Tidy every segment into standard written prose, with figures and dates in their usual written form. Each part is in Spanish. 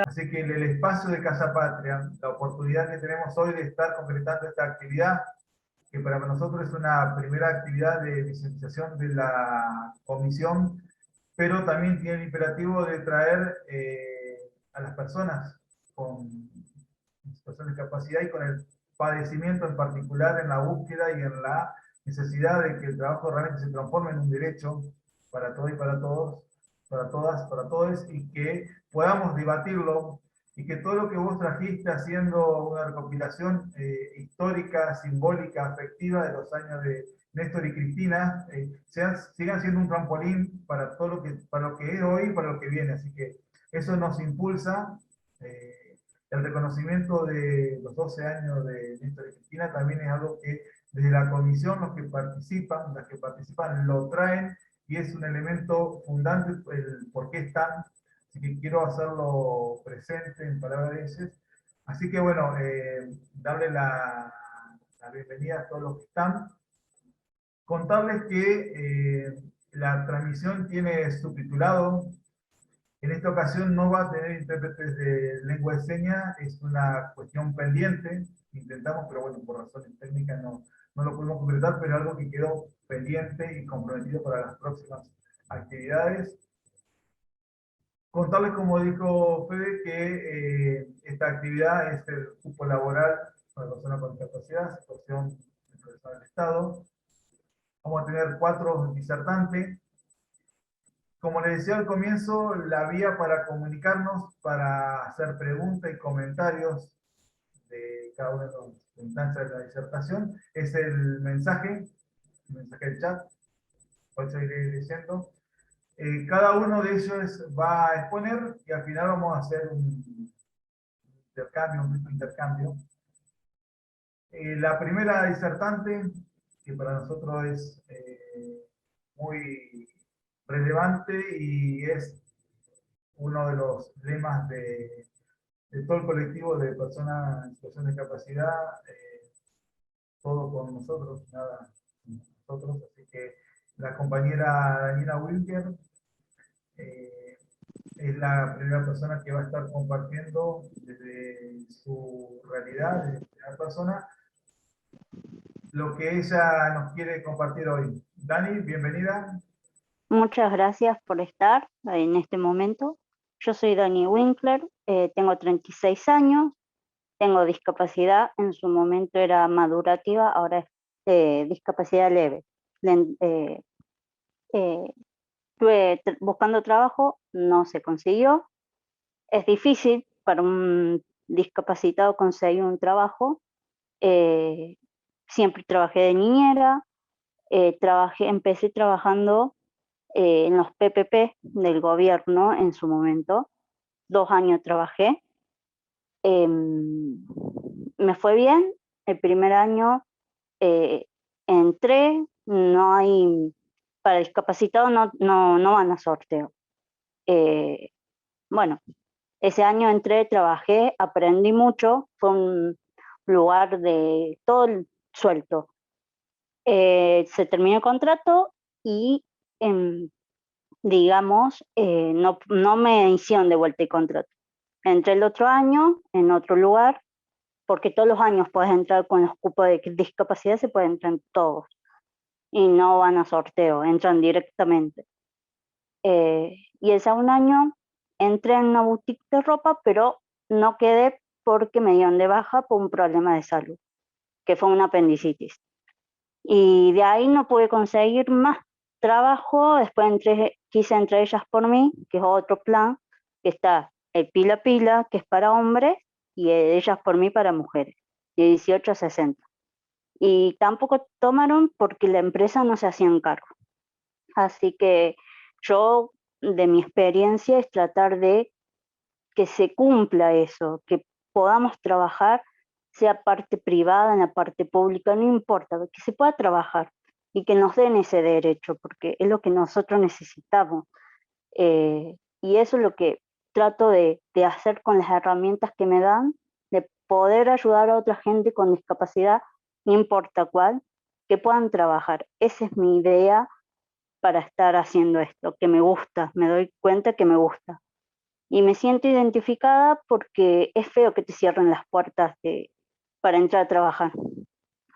Así que el espacio de Casa Patria, la oportunidad que tenemos hoy de estar concretando esta actividad, que para nosotros es una primera actividad de visibilización de la comisión, pero también tiene el imperativo de traer a las personas con situación de discapacidad y con el padecimiento en particular en la búsqueda y en la necesidad de que el trabajo realmente se transforme en un derecho para todos y para todos, para todas, para todos, y que podamos debatirlo y que todo lo que vos trajiste haciendo una recopilación histórica, simbólica, afectiva de los años de Néstor y Cristina, sigan siendo un trampolín para lo que es hoy y para lo que viene. Así que eso nos impulsa. El reconocimiento de los 12 años de Néstor y Cristina también es algo que desde la comisión las que participan lo traen y es un elemento fundante el por qué están. Así que quiero hacerlo presente en palabras de ellos. Así que bueno, darle la bienvenida a todos los que están. Contarles que la transmisión tiene subtitulado. En esta ocasión no va a tener intérpretes de lengua de señas, es una cuestión pendiente. Intentamos, pero bueno, por razones técnicas no lo pudimos completar, pero algo que quedó pendiente y comprometido para las próximas actividades. Contarles, como dijo Fede, que esta actividad es el cupo laboral para personas con discapacidad, situación del Estado. Vamos a tener 4 disertantes. Como les decía al comienzo, la vía para comunicarnos, para hacer preguntas y comentarios de cada una de las instancias de la disertación, es el mensaje del chat, hoy se iré leyendo. Cada uno de ellos va a exponer y al final vamos a hacer un intercambio, un mismo intercambio. La primera disertante, que para nosotros es muy relevante y es uno de los lemas de todo el colectivo de personas en situación de discapacidad, todo con nosotros, nada sin nosotros. Así que la compañera Daniela Wilker es la primera persona que va a estar compartiendo desde su realidad, desde su primera persona, lo que ella nos quiere compartir hoy. Dani, bienvenida. Muchas gracias por estar en este momento. Yo soy Dani Winkler, tengo 36 años, tengo discapacidad, en su momento era madurativa, ahora es discapacidad leve. Estuve buscando trabajo, no se consiguió. Es difícil para un discapacitado conseguir un trabajo. Siempre trabajé de niñera, empecé trabajando en los PPP del gobierno en su momento. 2 años trabajé. Me fue bien. El primer año entré, para discapacitados no van a sorteo. Bueno, ese año entré, trabajé, aprendí mucho, fue un lugar de todo suelto. Se terminó el contrato y digamos, no me hicieron de vuelta el contrato. Entré el otro año en otro lugar, porque todos los años puedes entrar con los cupos de discapacidad, se pueden entrar todos, y no van a sorteo, entran directamente. Y el segundo año entré en una boutique de ropa, pero no quedé porque me dieron de baja por un problema de salud, que fue una apendicitis. Y de ahí no pude conseguir más trabajo. Después quise Entre Ellas por Mí, que es otro plan, que está el Pila Pila, que es para hombres, y Ellas por Mí para mujeres, de 18 a 60. Y tampoco tomaron porque la empresa no se hacía cargo. Así que yo, de mi experiencia, es tratar de que se cumpla eso, que podamos trabajar, sea parte privada, en la parte pública, no importa, que se pueda trabajar y que nos den ese derecho, porque es lo que nosotros necesitamos. Y eso es lo que trato de hacer con las herramientas que me dan, de poder ayudar a otra gente con discapacidad, no importa cuál, que puedan trabajar. Esa es mi idea para estar haciendo esto, que me gusta, me doy cuenta que me gusta. Y me siento identificada porque es feo que te cierren las puertas para entrar a trabajar.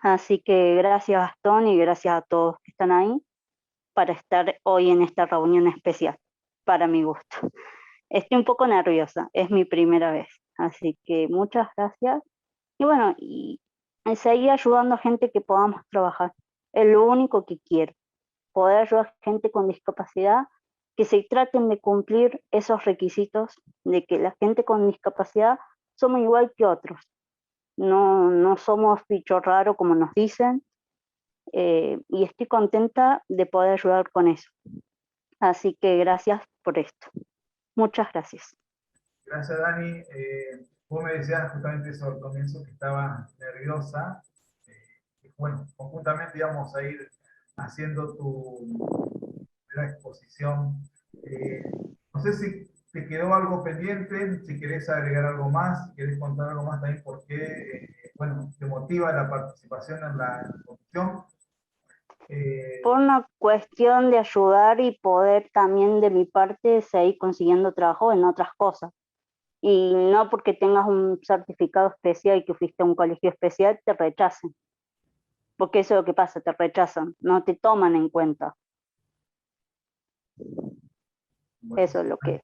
Así que gracias Gastón y gracias a todos que están ahí para estar hoy en esta reunión especial, para mi gusto. Estoy un poco nerviosa, es mi primera vez, así que muchas gracias. Y bueno, y seguir ayudando a gente que podamos trabajar. Es lo único que quiero, poder ayudar a gente con discapacidad, que se traten de cumplir esos requisitos de que la gente con discapacidad somos igual que otros. No, no somos bichos raros como nos dicen, y estoy contenta de poder ayudar con eso. Así que gracias por esto. Muchas gracias. Gracias, Dani. Vos me decías justamente eso al comienzo, que estaba nerviosa. Y bueno, conjuntamente íbamos a ir haciendo tu primera exposición. No sé si te quedó algo pendiente, si querés agregar algo más, si querés contar algo más también, por qué, bueno, te motiva la participación en la exposición. Por una cuestión de ayudar y poder también de mi parte seguir consiguiendo trabajo en otras cosas. Y no porque tengas un certificado especial y que fuiste a un colegio especial, te rechacen. Porque eso es lo que pasa, te rechazan, no te toman en cuenta. Bueno, Eso es lo que...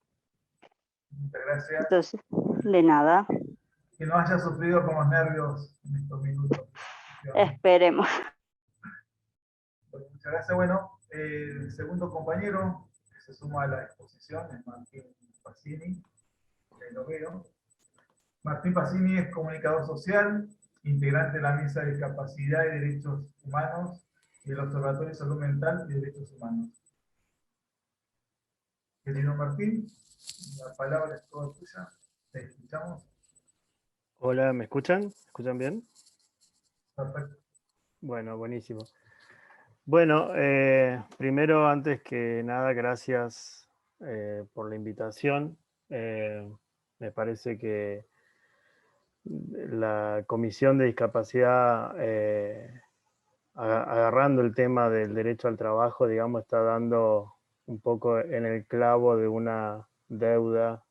muchas gracias. Entonces, de nada, Que no hayas sufrido con los nervios en estos minutos. esperemos. Bueno, muchas gracias. Bueno, el segundo compañero que se suma a la exposición es Martín Pacini, que lo veo. Martín Pacini es comunicador social, integrante de la Mesa de Discapacidad y Derechos Humanos y del Observatorio de Salud Mental y Derechos Humanos. Querido Martín, la palabra es toda tuya. Te escuchamos. Hola, ¿me escuchan? ¿Me escuchan bien? Perfecto. Bueno, buenísimo. Bueno, primero, antes que nada, gracias por la invitación. Me parece que la Comisión de Discapacidad, agarrando el tema del derecho al trabajo, digamos, está dando un poco en el clavo de una deuda,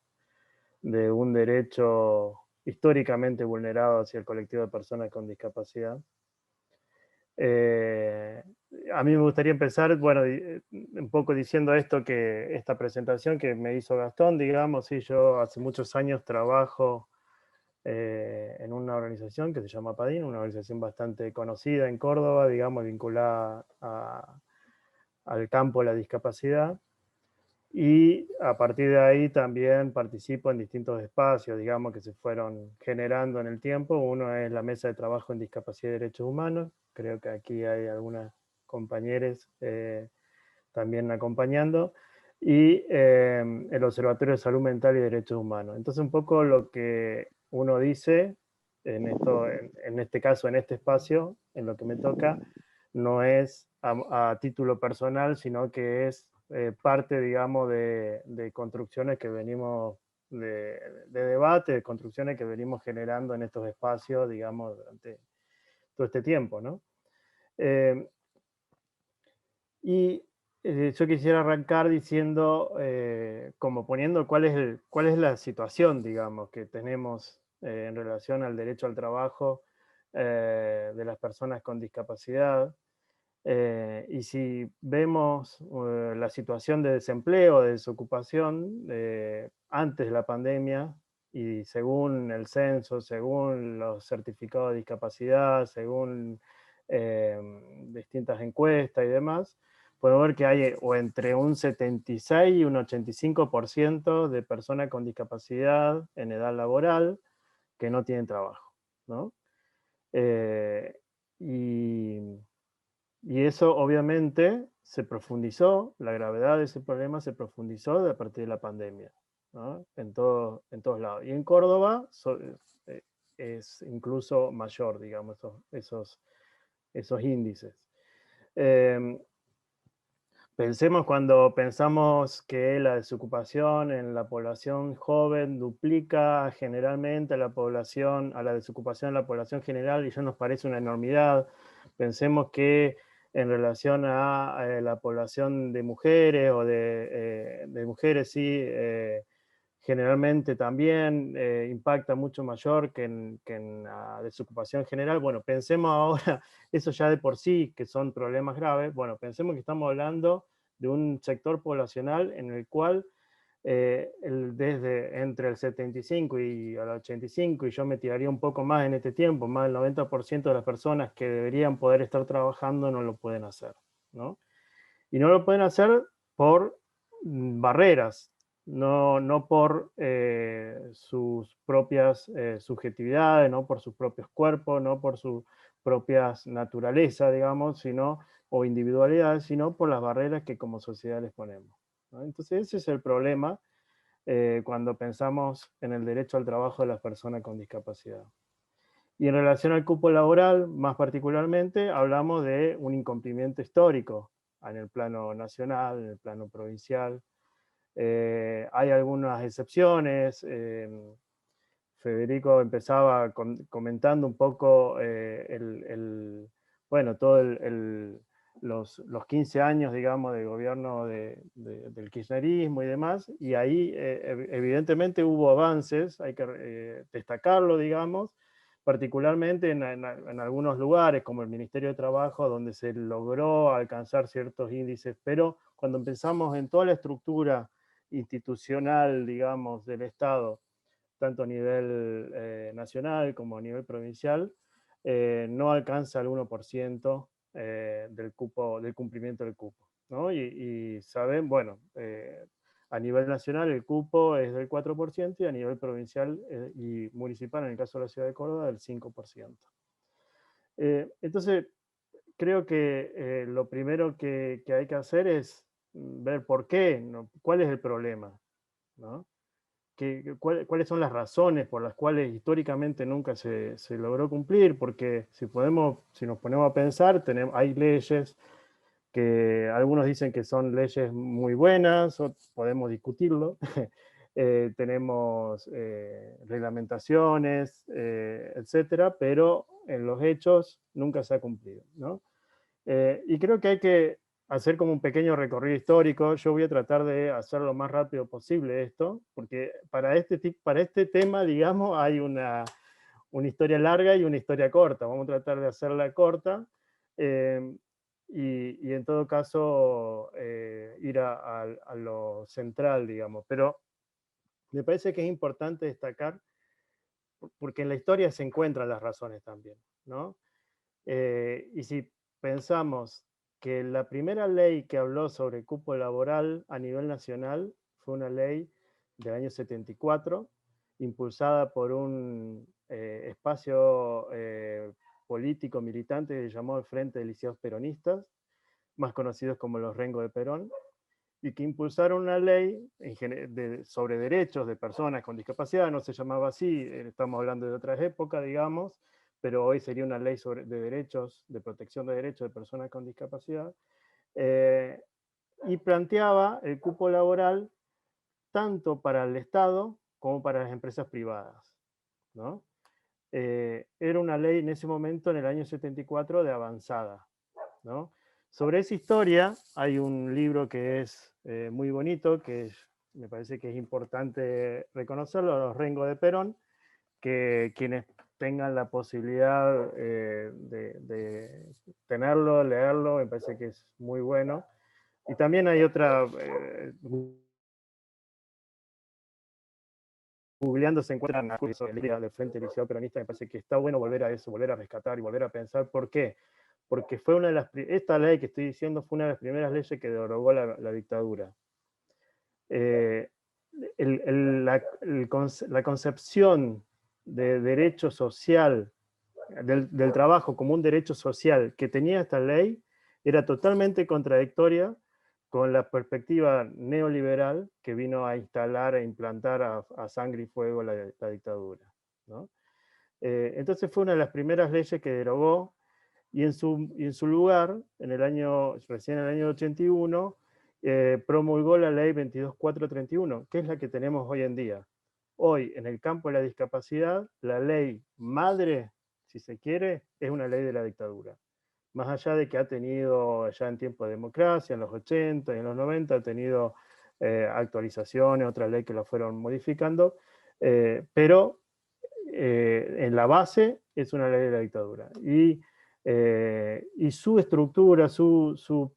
de un derecho históricamente vulnerado hacia el colectivo de personas con discapacidad. A mí me gustaría empezar, bueno, un poco diciendo esto, que esta presentación que me hizo Gastón, digamos, sí, yo hace muchos años trabajo en una organización que se llama PADIN, una organización bastante conocida en Córdoba, digamos, vinculada al campo de la discapacidad. Y a partir de ahí también participo en distintos espacios, digamos, que se fueron generando en el tiempo. Uno es la Mesa de Trabajo en Discapacidad y Derechos Humanos. Creo que aquí hay algunas compañeros también acompañando. Y el Observatorio de Salud Mental y Derechos Humanos. Entonces, un poco lo que uno dice, en este caso, en este espacio, en lo que me toca, no es a título personal, sino que es parte, digamos, de construcciones que venimos, de debate, de construcciones que venimos generando en estos espacios, digamos, durante todo este tiempo, ¿no? Yo quisiera arrancar diciendo, como poniendo cuál es la situación, digamos, que tenemos en relación al derecho al trabajo de las personas con discapacidad. Y si vemos la situación de desempleo, de desocupación, antes de la pandemia, y según el censo, según los certificados de discapacidad, según distintas encuestas y demás, podemos ver que hay o entre un 76 y un 85% de personas con discapacidad en edad laboral que no tienen trabajo, ¿no? Y eso obviamente se profundizó, la gravedad de ese problema se profundizó a partir de la pandemia, ¿no? En todos lados. Y en Córdoba es incluso mayor, digamos, esos índices. Cuando pensamos que la desocupación en la población joven duplica generalmente a la desocupación en la población general, y ya nos parece una enormidad. Pensemos que en relación a la población de mujeres o de mujeres, sí, generalmente también impacta mucho mayor que en la desocupación general. Bueno, pensemos ahora, eso ya de por sí, que son problemas graves, bueno, pensemos que estamos hablando de un sector poblacional en el cual desde entre el 75 y el 85, y yo me tiraría un poco más en este tiempo, más del 90% de las personas que deberían poder estar trabajando no lo pueden hacer, ¿no? Y no lo pueden hacer por barreras, no por sus propias subjetividades, no por sus propios cuerpos, no por sus propias naturalezas, digamos, o individualidades, sino por las barreras que como sociedad les ponemos, ¿no? Entonces ese es el problema cuando pensamos en el derecho al trabajo de las personas con discapacidad. Y en relación al cupo laboral, más particularmente, hablamos de un incumplimiento histórico en el plano nacional, en el plano provincial. Hay algunas excepciones. Federico empezaba comentando un poco bueno, todo los 15 años, digamos, de gobierno del kirchnerismo y demás, y ahí evidentemente hubo avances, hay que destacarlo, digamos, particularmente en algunos lugares, como el Ministerio de Trabajo, donde se logró alcanzar ciertos índices, pero cuando empezamos en toda la estructura institucional, digamos, del Estado, tanto a nivel nacional como a nivel provincial, no alcanza el 1% del cumplimiento del cupo, ¿no? Y saben, bueno, a nivel nacional el cupo es del 4% y a nivel provincial y municipal, en el caso de la ciudad de Córdoba, del 5%. Entonces, creo que lo primero que hay que hacer es ver por qué, ¿no? ¿Cuál es el problema? ¿No? ¿Cuáles son las razones por las cuales históricamente nunca se logró cumplir? Porque si nos ponemos a pensar, hay leyes que algunos dicen que son leyes muy buenas, o podemos discutirlo. Tenemos reglamentaciones, etcétera, pero en los hechos nunca se ha cumplido, ¿no? Y creo que hay que hacer como un pequeño recorrido histórico. Yo voy a tratar de hacerlo lo más rápido posible esto, porque para este tema, digamos, hay una historia larga y una historia corta. Vamos a tratar de hacerla corta y en todo caso ir a lo central, digamos. Pero me parece que es importante destacar, porque en la historia se encuentran las razones también, ¿no? Y si pensamos que la primera ley que habló sobre cupo laboral a nivel nacional fue una ley del año 74, impulsada por un espacio político militante que se llamó el Frente de Liceos Peronistas, más conocidos como los Rengo de Perón, y que impulsaron una ley sobre derechos de personas con discapacidad. No se llamaba así, estamos hablando de otras épocas, digamos, pero hoy sería una ley de derechos, de protección de derechos de personas con discapacidad, y planteaba el cupo laboral tanto para el Estado como para las empresas privadas, ¿no? Era una ley en ese momento, en el año 74, de avanzada, ¿no? Sobre esa historia hay un libro que es muy bonito, me parece que es importante reconocerlo, Los Rengo de Perón, que quienes tengan la posibilidad de tenerlo, leerlo, me parece que es muy bueno. Y también hay otra, googleando se encuentran el día del Frente Liceo Peronista, me parece que está bueno volver a eso, volver a rescatar y volver a pensar por qué. Porque fue esta ley que estoy diciendo fue una de las primeras leyes que derogó la dictadura. La concepción de derecho social, del trabajo como un derecho social que tenía esta ley, era totalmente contradictoria con la perspectiva neoliberal que vino a instalar e implantar a sangre y fuego la dictadura, ¿no? Entonces fue una de las primeras leyes que derogó, y en su lugar, recién en el año 81, promulgó la ley 22431, que es la que tenemos hoy en día. Hoy, en el campo de la discapacidad, la ley madre, si se quiere, es una ley de la dictadura. Más allá de que ha tenido ya en tiempo de democracia, en los 80 y en los 90, ha tenido actualizaciones, otras leyes que la fueron modificando, pero en la base es una ley de la dictadura. Y su estructura, su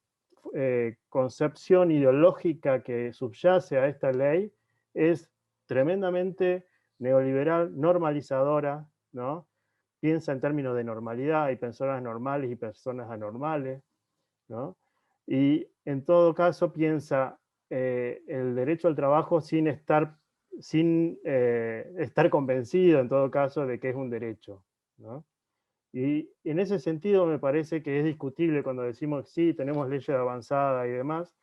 concepción ideológica que subyace a esta ley es tremendamente neoliberal, normalizadora, ¿no? Piensa en términos de normalidad, hay personas normales y personas anormales, ¿no? Y en todo caso piensa el derecho al trabajo sin estar convencido, en todo caso, de que es un derecho, ¿no? Y en ese sentido me parece que es discutible cuando decimos, sí, tenemos leyes avanzadas y demás,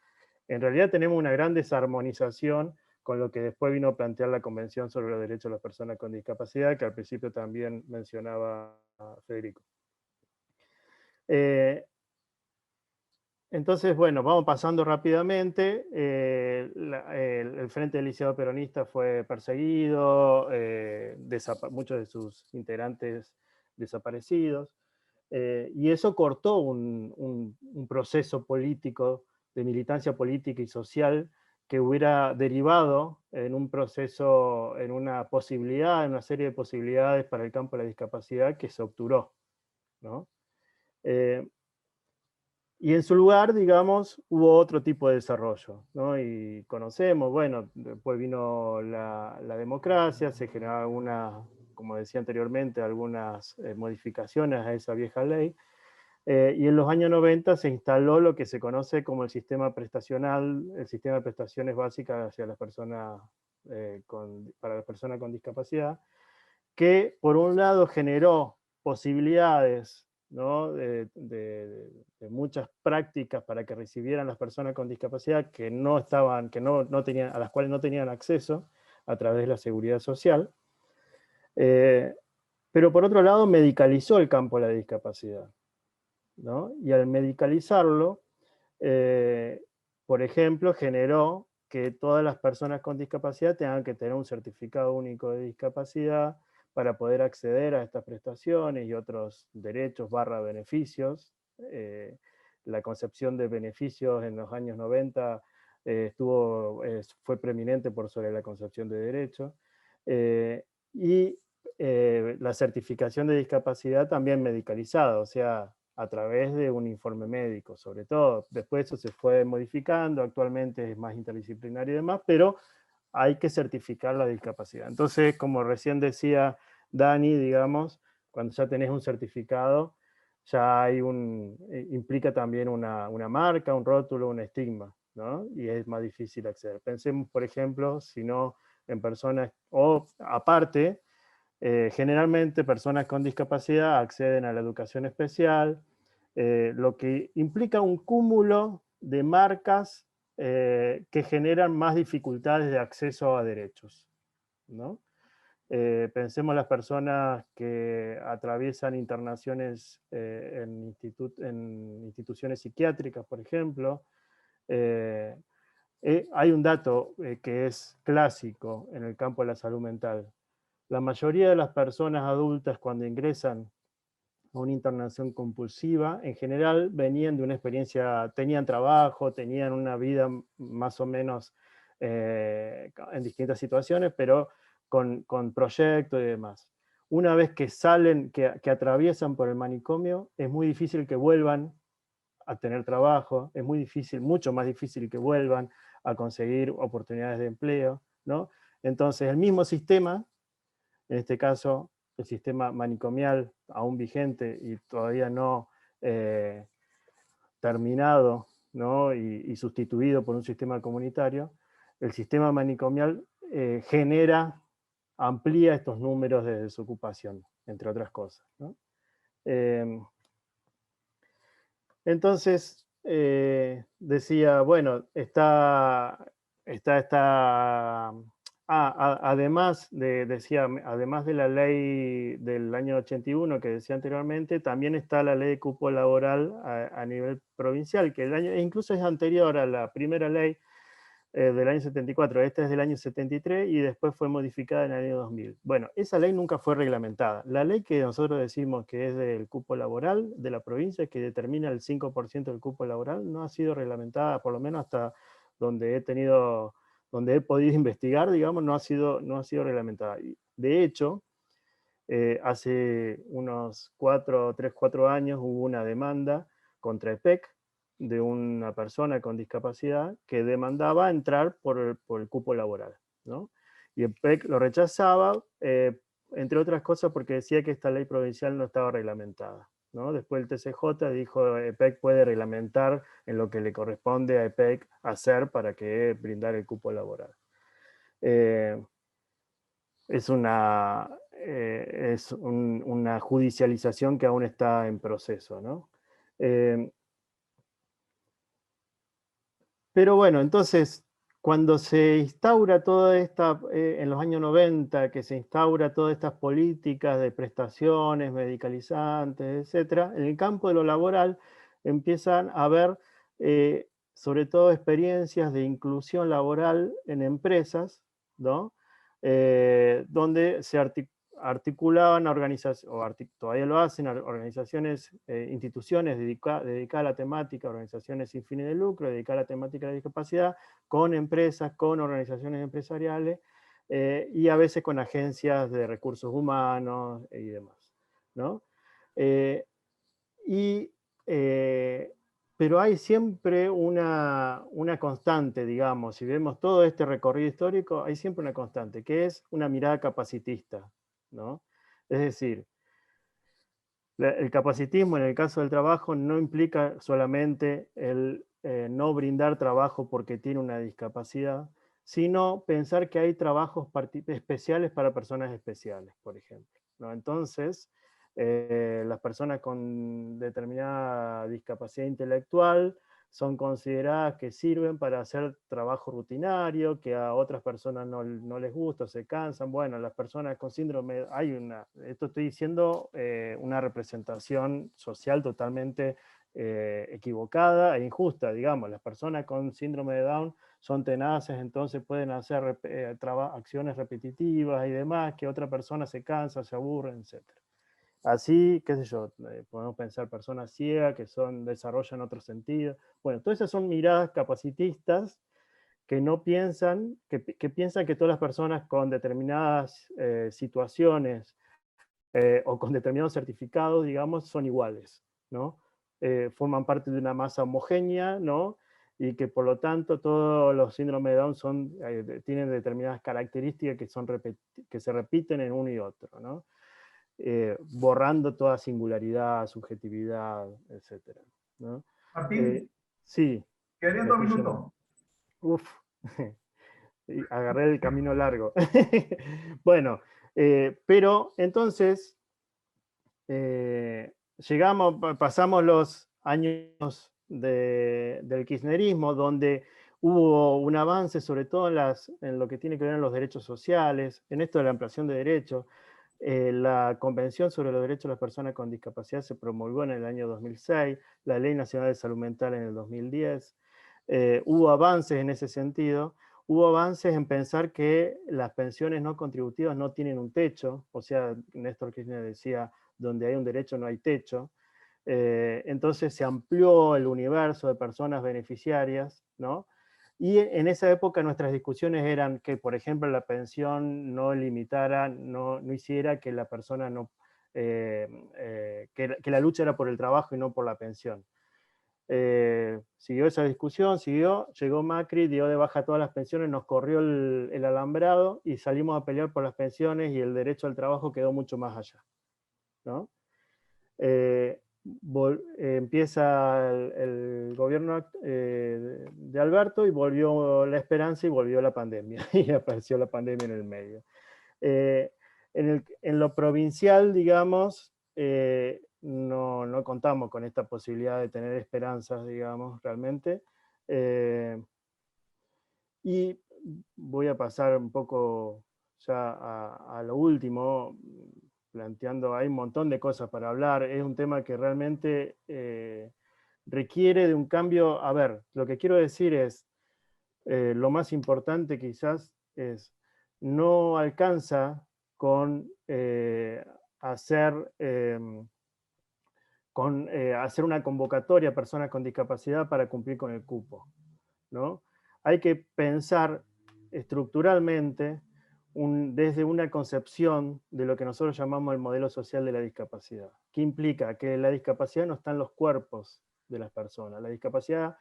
en realidad tenemos una gran desarmonización con lo que después vino a plantear la Convención sobre los Derechos de las Personas con Discapacidad, que al principio también mencionaba Federico. Entonces, bueno, vamos pasando rápidamente. El Frente del Lisiado Peronista fue perseguido, muchos de sus integrantes desaparecidos, y eso cortó un proceso político, de militancia política y social, que hubiera derivado en un proceso, en una posibilidad, en una serie de posibilidades para el campo de la discapacidad que se obturó, ¿no? Y en su lugar, digamos, hubo otro tipo de desarrollo, ¿no? Y conocemos, bueno, después vino la democracia, se generaron algunas, como decía anteriormente, algunas modificaciones a esa vieja ley, y en los años 90 se instaló lo que se conoce como el sistema prestacional, el sistema de prestaciones básicas hacia las personas, para las personas con discapacidad, que por un lado generó posibilidades, ¿no? de muchas prácticas para que recibieran las personas con discapacidad que no estaban, que no tenían, a las cuales no tenían acceso a través de la seguridad social. Pero por otro lado medicalizó el campo de la discapacidad, ¿no? Y al medicalizarlo, por ejemplo, generó que todas las personas con discapacidad tengan que tener un certificado único de discapacidad para poder acceder a estas prestaciones y otros derechos / beneficios. La concepción de beneficios en los años 90 fue preeminente por sobre la concepción de derechos. Y la certificación de discapacidad también medicalizada, o sea, a través de un informe médico, sobre todo. Después eso se fue modificando, actualmente es más interdisciplinario y demás, pero hay que certificar la discapacidad. Entonces, como recién decía Dani, digamos, cuando ya tenés un certificado, ya hay implica también una marca, un rótulo, un estigma, ¿no? Y es más difícil acceder. Pensemos, por ejemplo, si no en personas, o aparte, generalmente personas con discapacidad acceden a la educación especial, lo que implica un cúmulo de marcas que generan más dificultades de acceso a derechos, ¿no? Pensemos las personas que atraviesan internaciones en instituciones psiquiátricas, por ejemplo. Hay un dato que es clásico en el campo de la salud mental. La mayoría de las personas adultas cuando ingresan a una internación compulsiva, en general venían de una experiencia, tenían trabajo, tenían una vida más o menos en distintas situaciones, pero con proyectos y demás. Una vez que salen, que atraviesan por el manicomio, es muy difícil que vuelvan a tener trabajo, es muy difícil, mucho más difícil que vuelvan a conseguir oportunidades de empleo, ¿no? Entonces el mismo sistema, en este caso el sistema manicomial aún vigente y todavía no terminado, ¿no? y sustituido por un sistema comunitario, el sistema manicomial amplía estos números de desocupación, entre otras cosas, ¿no? Entonces, decía, bueno, además de la ley del año 81 que decía anteriormente, también está la ley de cupo laboral a nivel provincial, que incluso es anterior a la primera ley del año 74, esta es del año 73 y después fue modificada en el año 2000. Bueno, esa ley nunca fue reglamentada. La ley que nosotros decimos que es del cupo laboral de la provincia, que determina el 5% del cupo laboral, no ha sido reglamentada por lo menos hasta donde he podido investigar, digamos, no ha sido reglamentada. De hecho, hace unos 4 años hubo una demanda contra EPEC de una persona con discapacidad que demandaba entrar por el cupo laboral, ¿no? Y EPEC lo rechazaba, entre otras cosas porque decía que esta ley provincial no estaba reglamentada, ¿no? Después el TCJ dijo EPEC puede reglamentar en lo que le corresponde a EPEC hacer para que brindar el cupo laboral. Es una judicialización que aún está en proceso, ¿no? Pero bueno, entonces, cuando se instaura toda esta, en los años 90, que se instaura todas estas políticas de prestaciones, medicalizantes, etcétera, en el campo de lo laboral empiezan a haber, sobre todo, experiencias de inclusión laboral en empresas, ¿no? Donde se articulaban organizaciones, todavía lo hacen, organizaciones, instituciones dedicadas a la temática, organizaciones sin fines de lucro, dedicadas a la temática de la discapacidad, con empresas, con organizaciones empresariales, y a veces con agencias de recursos humanos y demás, ¿no? Pero hay siempre una constante, digamos, si vemos todo este recorrido histórico, hay siempre una constante, que es una mirada capacitista, ¿no? Es decir, el capacitismo en el caso del trabajo no implica solamente el no brindar trabajo porque tiene una discapacidad, sino pensar que hay trabajos especiales para personas especiales, por ejemplo, ¿no? Entonces, las personas con determinada discapacidad intelectual son consideradas que sirven para hacer trabajo rutinario, que a otras personas no les gusta, se cansan. Bueno, las personas con síndrome, esto estoy diciendo una representación social totalmente equivocada e injusta, digamos. Las personas con síndrome de Down son tenaces, entonces pueden hacer acciones repetitivas y demás, que otra persona se cansa, se aburre, etc. Así, qué sé yo, podemos pensar personas ciegas que desarrollan otro sentido. Bueno, todas esas son miradas capacitistas que no piensan, que piensan que todas las personas con determinadas situaciones o con determinados certificados, digamos, son iguales, ¿no? Forman parte de una masa homogénea, ¿no? Y que por lo tanto todos los síndromes de Down tienen determinadas características que se repiten en uno y otro, ¿no? Borrando toda singularidad, subjetividad, etc., ¿no? Martín, Sí. quedarían 2 minutos. Uf, agarré el camino largo. Bueno, pero entonces pasamos los años del kirchnerismo, donde hubo un avance, sobre todo en lo que tiene que ver con los derechos sociales, en esto de la ampliación de derechos. La Convención sobre los Derechos de las Personas con Discapacidad se promulgó en el año 2006, la Ley Nacional de Salud Mental en el 2010. Hubo avances en ese sentido. Hubo avances en pensar que las pensiones no contributivas no tienen un techo, o sea, Néstor Kirchner decía, donde hay un derecho no hay techo. Entonces se amplió el universo de personas beneficiarias, ¿no? Y en esa época nuestras discusiones eran que, por ejemplo, la pensión no limitara, no hiciera que la persona que la lucha era por el trabajo y no por la pensión. Siguió esa discusión, llegó Macri, dio de baja todas las pensiones, nos corrió el alambrado y salimos a pelear por las pensiones y el derecho al trabajo quedó mucho más allá, ¿no? Empieza el gobierno de Alberto y volvió la esperanza y volvió la pandemia, y apareció la pandemia en el medio. En lo provincial, digamos, no contamos con esta posibilidad de tener esperanzas, digamos, realmente. Y voy a pasar un poco ya a lo último, planteando, hay un montón de cosas para hablar, es un tema que realmente requiere de un cambio. A ver, lo que quiero decir es, lo más importante quizás es, no alcanza con hacer hacer una convocatoria a personas con discapacidad para cumplir con el cupo, ¿no? hay que pensar estructuralmente desde una concepción de lo que nosotros llamamos el modelo social de la discapacidad, que implica que la discapacidad no está en los cuerpos de las personas. La discapacidad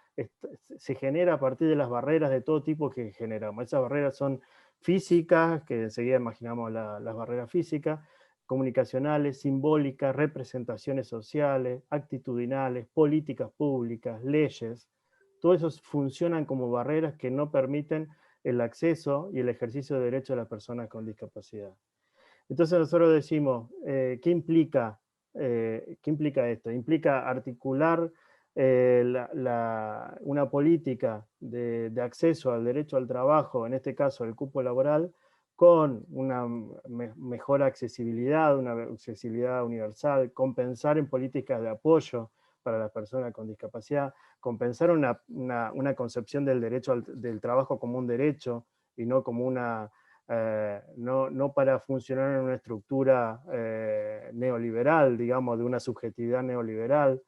se genera a partir de las barreras de todo tipo que generamos. Esas barreras son físicas, que enseguida imaginamos las barreras físicas, comunicacionales, simbólicas, representaciones sociales, actitudinales, políticas públicas, leyes. Todo eso funcionan como barreras que no permiten el acceso y el ejercicio de derechos de las personas con discapacidad. Entonces nosotros decimos, ¿qué implica esto? Implica articular una política de acceso al derecho al trabajo, en este caso el cupo laboral, con una mejor accesibilidad, una accesibilidad universal, compensar en políticas de apoyo para las personas con discapacidad, compensar una concepción del derecho del trabajo como un derecho y no como no para funcionar en una estructura neoliberal, digamos, de una subjetividad neoliberal,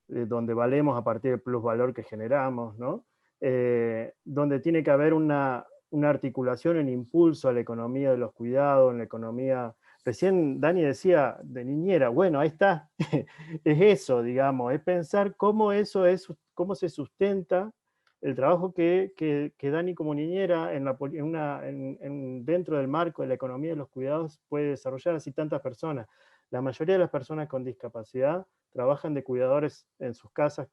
donde valemos a partir del plusvalor que generamos, ¿no? Donde tiene que haber una articulación, un impulso a la economía de los cuidados, en la economía. Recién Dani decía de niñera, bueno, ahí está, es eso, digamos, es pensar cómo se sustenta el trabajo que Dani como niñera dentro del marco de la economía de los cuidados puede desarrollar así tantas personas. La mayoría de las personas con discapacidad trabajan de cuidadores en sus casas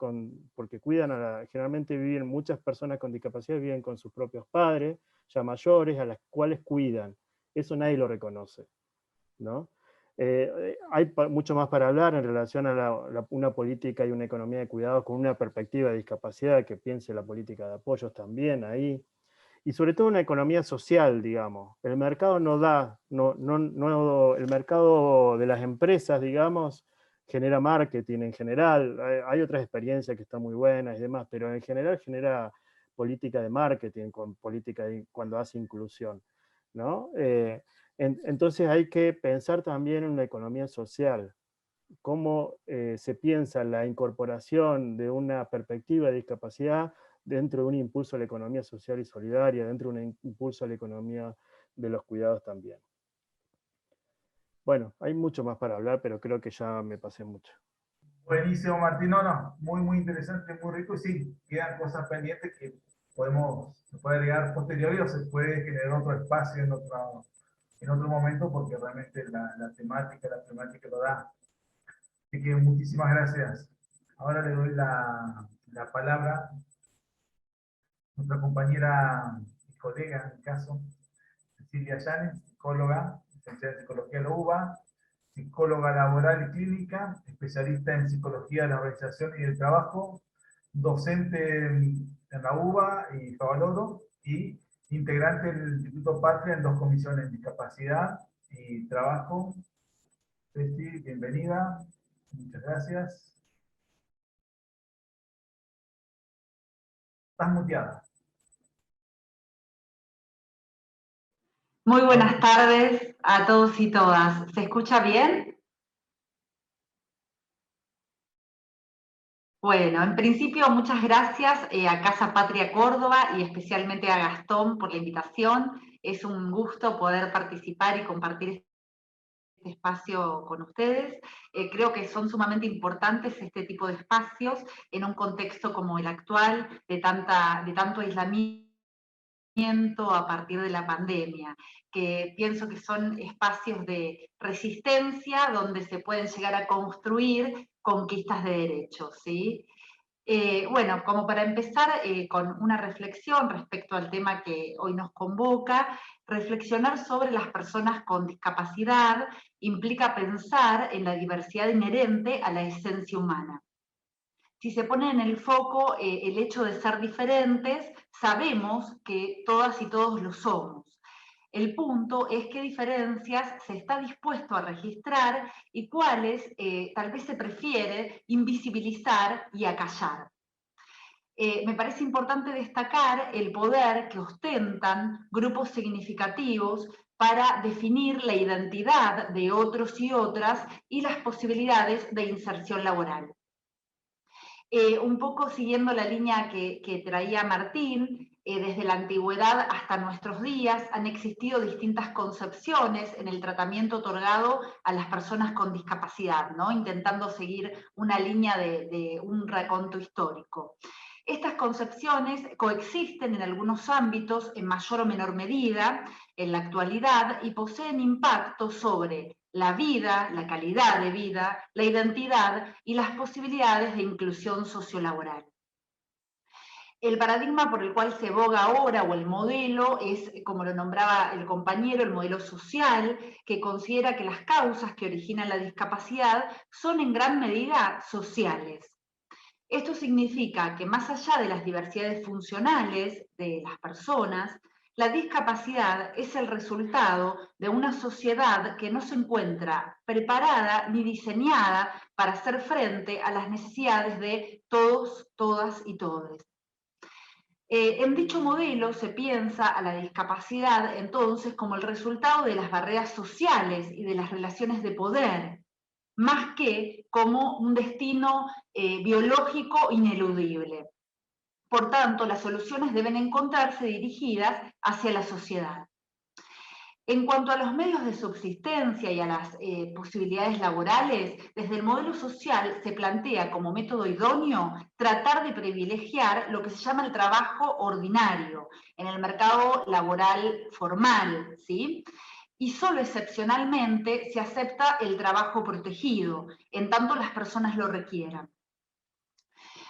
porque cuidan generalmente muchas personas con discapacidad viven con sus propios padres, ya mayores, a las cuales cuidan. Eso nadie lo reconoce, ¿no? Hay mucho más para hablar en relación a una política y una economía de cuidados con una perspectiva de discapacidad, que piense la política de apoyos también ahí, y sobre todo una economía social, digamos. El mercado el mercado de las empresas, digamos, genera marketing en general, hay otras experiencias que están muy buenas y demás, pero en general genera política de marketing, cuando hace inclusión, ¿no? Entonces hay que pensar también en una economía social, cómo se piensa la incorporación de una perspectiva de discapacidad dentro de un impulso a la economía social y solidaria, dentro de un impulso a la economía de los cuidados también. Bueno, hay mucho más para hablar, pero creo que ya me pasé mucho. Buenísimo, Martín. No, muy interesante, muy rico. Y sí, quedan cosas pendientes que se puede agregar posteriori o se puede generar otro espacio en otro momento, porque realmente la temática lo da. Así que muchísimas gracias. Ahora le doy la palabra a nuestra compañera y colega, en mi caso, Cecilia Llanes, psicóloga, licenciada en Psicología de la UBA, psicóloga laboral y clínica, especialista en Psicología de la Organización y del Trabajo, docente en la UBA y Favaloro, y integrante del Instituto Patria en 2 comisiones, Discapacidad y Trabajo. Ceci, bienvenida. Muchas gracias. Estás muteada. Muy buenas tardes a todos y todas. ¿Se escucha bien? Bueno, en principio muchas gracias a Casa Patria Córdoba y especialmente a Gastón por la invitación. Es un gusto poder participar y compartir este espacio con ustedes. Creo que son sumamente importantes este tipo de espacios en un contexto como el actual, de tanto aislamiento a partir de la pandemia, que pienso que son espacios de resistencia donde se pueden llegar a construir conquistas de derechos, ¿sí? Bueno, como para empezar con una reflexión respecto al tema que hoy nos convoca, reflexionar sobre las personas con discapacidad implica pensar en la diversidad inherente a la esencia humana. Si se pone en el foco el hecho de ser diferentes, sabemos que todas y todos lo somos. El punto es qué diferencias se está dispuesto a registrar y cuáles tal vez se prefiere invisibilizar y acallar. Me parece importante destacar el poder que ostentan grupos significativos para definir la identidad de otros y otras y las posibilidades de inserción laboral. Un poco siguiendo la línea que traía Martín, desde la antigüedad hasta nuestros días han existido distintas concepciones en el tratamiento otorgado a las personas con discapacidad, ¿no? Intentando seguir una línea de un raconto histórico. Estas concepciones coexisten en algunos ámbitos en mayor o menor medida en la actualidad y poseen impacto sobre la vida, la calidad de vida, la identidad y las posibilidades de inclusión sociolaboral. El paradigma por el cual se boga ahora, o el modelo, es, como lo nombraba el compañero, el modelo social, que considera que las causas que originan la discapacidad son en gran medida sociales. Esto significa que más allá de las diversidades funcionales de las personas, la discapacidad es el resultado de una sociedad que no se encuentra preparada ni diseñada para hacer frente a las necesidades de todos, todas y todes. En dicho modelo se piensa a la discapacidad entonces como el resultado de las barreras sociales y de las relaciones de poder, más que como un destino biológico ineludible. Por tanto, las soluciones deben encontrarse dirigidas hacia la sociedad. En cuanto a los medios de subsistencia y a las posibilidades laborales, desde el modelo social se plantea como método idóneo tratar de privilegiar lo que se llama el trabajo ordinario en el mercado laboral formal, ¿sí? Y solo excepcionalmente se acepta el trabajo protegido, en tanto las personas lo requieran.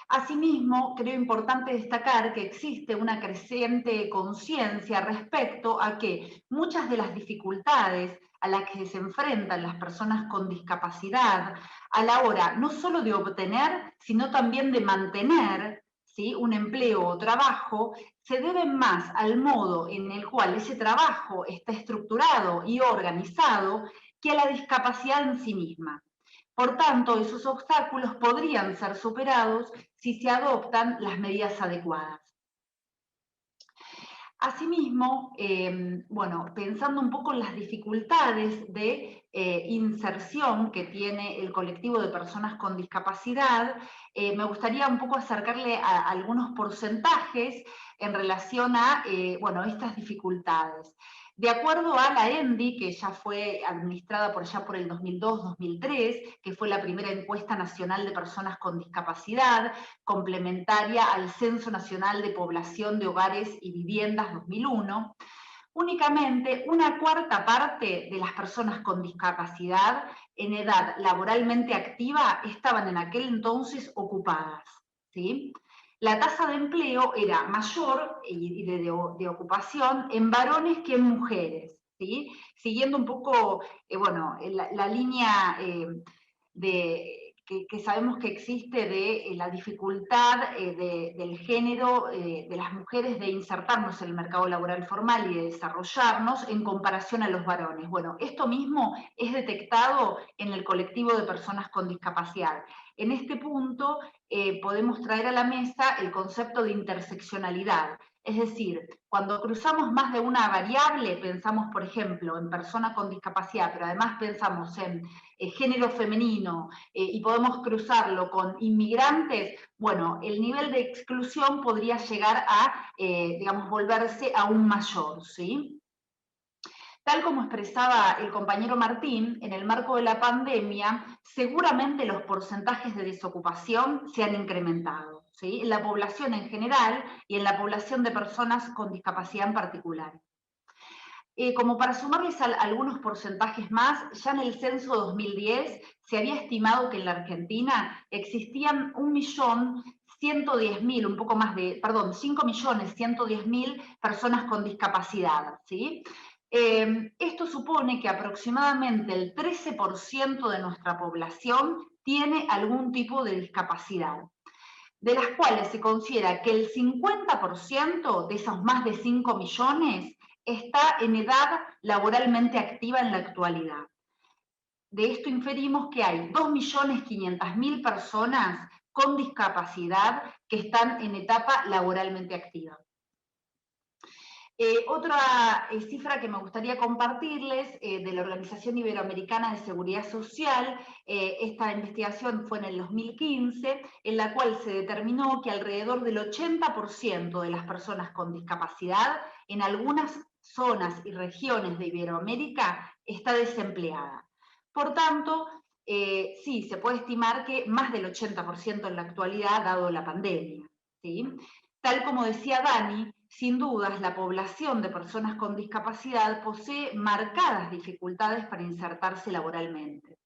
Asimismo, creo importante destacar que existe una creciente conciencia respecto a que muchas de las dificultades a las que se enfrentan las personas con discapacidad a la hora no solo de obtener, sino también de mantener, ¿sí?, un empleo o trabajo, se deben más al modo en el cual ese trabajo está estructurado y organizado que a la discapacidad en sí misma. Por tanto, esos obstáculos podrían ser superados si se adoptan las medidas adecuadas. Asimismo, bueno, pensando un poco en las dificultades de inserción que tiene el colectivo de personas con discapacidad, me gustaría un poco acercarle a algunos porcentajes en relación a, bueno, estas dificultades. De acuerdo a la ENDI, que ya fue administrada por allá por el 2002-2003, que fue la primera encuesta nacional de personas con discapacidad, complementaria al Censo Nacional de Población de Hogares y Viviendas 2001, únicamente una cuarta parte de las personas con discapacidad en edad laboralmente activa estaban en aquel entonces ocupadas, ¿sí? La tasa de empleo era mayor y de ocupación en varones que en mujeres, ¿sí? Siguiendo un poco, bueno, la línea que sabemos que existe de la dificultad del género de las mujeres de insertarnos en el mercado laboral formal y de desarrollarnos en comparación a los varones. Bueno, esto mismo es detectado en el colectivo de personas con discapacidad. En este punto podemos traer a la mesa el concepto de interseccionalidad. Es decir, cuando cruzamos más de una variable, pensamos, por ejemplo, en persona con discapacidad, pero además pensamos en género femenino y podemos cruzarlo con inmigrantes, bueno, el nivel de exclusión podría llegar a, digamos, volverse aún mayor, ¿sí? Tal como expresaba el compañero Martín, en el marco de la pandemia, seguramente los porcentajes de desocupación se han incrementado, ¿sí?, en la población en general y en la población de personas con discapacidad en particular. Como para sumarles algunos porcentajes más, ya en el censo 2010 se había estimado que en la Argentina existían 1.110.000, un poco más de, perdón, 5.110.000 personas con discapacidad, ¿sí? Esto supone que aproximadamente el 13% de nuestra población tiene algún tipo de discapacidad, de las cuales se considera que el 50% de esos más de 5 millones está en edad laboralmente activa en la actualidad. De esto inferimos que hay 2.500.000 personas con discapacidad que están en etapa laboralmente activa. Otra cifra que me gustaría compartirles de la Organización Iberoamericana de Seguridad Social, esta investigación fue en el 2015, en la cual se determinó que alrededor del 80% de las personas con discapacidad en algunas zonas y regiones de Iberoamérica está desempleada. Por tanto, sí, se puede estimar que más del 80% en la actualidad, dado la pandemia, ¿sí? Tal como decía Dani, sin dudas, la población de personas con discapacidad posee marcadas dificultades para insertarse laboralmente.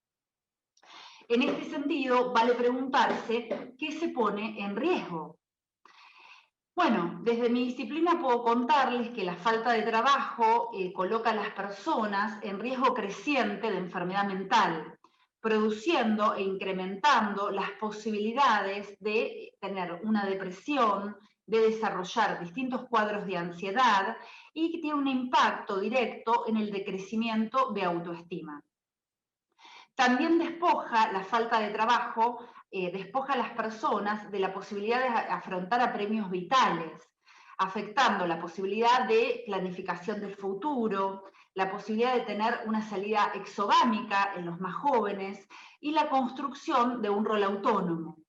En este sentido, vale preguntarse qué se pone en riesgo. Bueno, desde mi disciplina puedo contarles que la falta de trabajo coloca a las personas en riesgo creciente de enfermedad mental, produciendo e incrementando las posibilidades de tener una depresión, de desarrollar distintos cuadros de ansiedad y que tiene un impacto directo en el decrecimiento de autoestima. También despoja la falta de trabajo, despoja a las personas de la posibilidad de afrontar apremios vitales, afectando la posibilidad de planificación del futuro, la posibilidad de tener una salida exogámica en los más jóvenes y la construcción de un rol autónomo.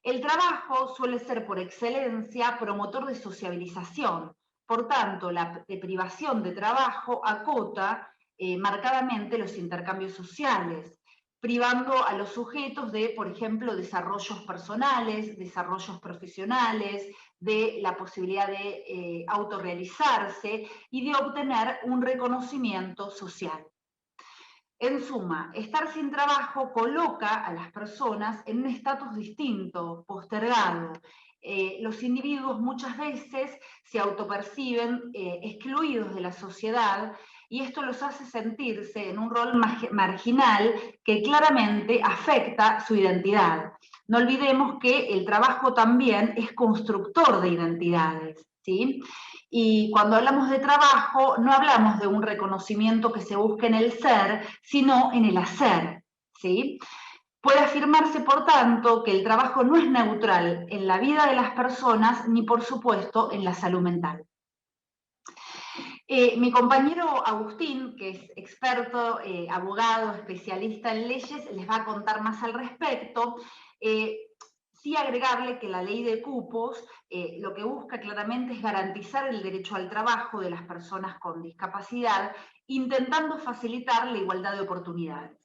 El trabajo suele ser por excelencia promotor de sociabilización, por tanto la privación de trabajo acota marcadamente los intercambios sociales, privando a los sujetos de, por ejemplo, desarrollos personales, desarrollos profesionales, de la posibilidad de autorrealizarse y de obtener un reconocimiento social. En suma, estar sin trabajo coloca a las personas en un estatus distinto, postergado. Los individuos muchas veces se autoperciben excluidos de la sociedad y esto los hace sentirse en un rol marginal que claramente afecta su identidad. No olvidemos que el trabajo también es constructor de identidades, ¿sí? Y cuando hablamos de trabajo, no hablamos de un reconocimiento que se busque en el ser, sino en el hacer, ¿sí? Puede afirmarse, por tanto, que el trabajo no es neutral en la vida de las personas, ni por supuesto en la salud mental. Mi compañero Agustín, que es experto, abogado, especialista en leyes, les va a contar más al respecto. Sí agregarle que la ley de cupos lo que busca claramente es garantizar el derecho al trabajo de las personas con discapacidad, intentando facilitar la igualdad de oportunidades.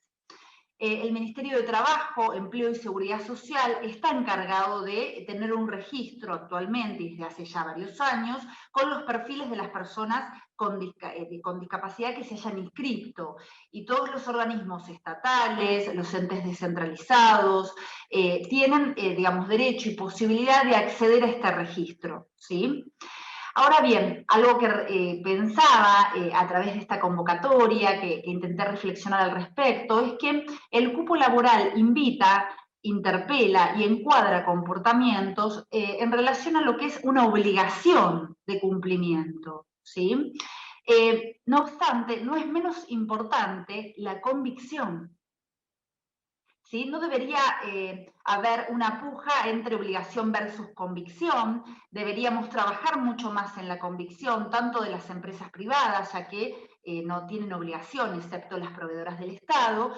El Ministerio de Trabajo, Empleo y Seguridad Social está encargado de tener un registro actualmente, y desde hace ya varios años, con los perfiles de las personas con discapacidad que se hayan inscrito. Y todos los organismos estatales, los entes descentralizados, tienen, digamos, derecho y posibilidad de acceder a este registro, ¿sí? Ahora bien, algo que pensaba a través de esta convocatoria, que intenté reflexionar al respecto, es que el cupo laboral invita, interpela y encuadra comportamientos en relación a lo que es una obligación de cumplimiento, ¿sí? No obstante, no es menos importante la convicción. ¿Sí? No debería haber una puja entre obligación versus convicción, deberíamos trabajar mucho más en la convicción, tanto de las empresas privadas, ya que no tienen obligación, excepto las proveedoras del Estado,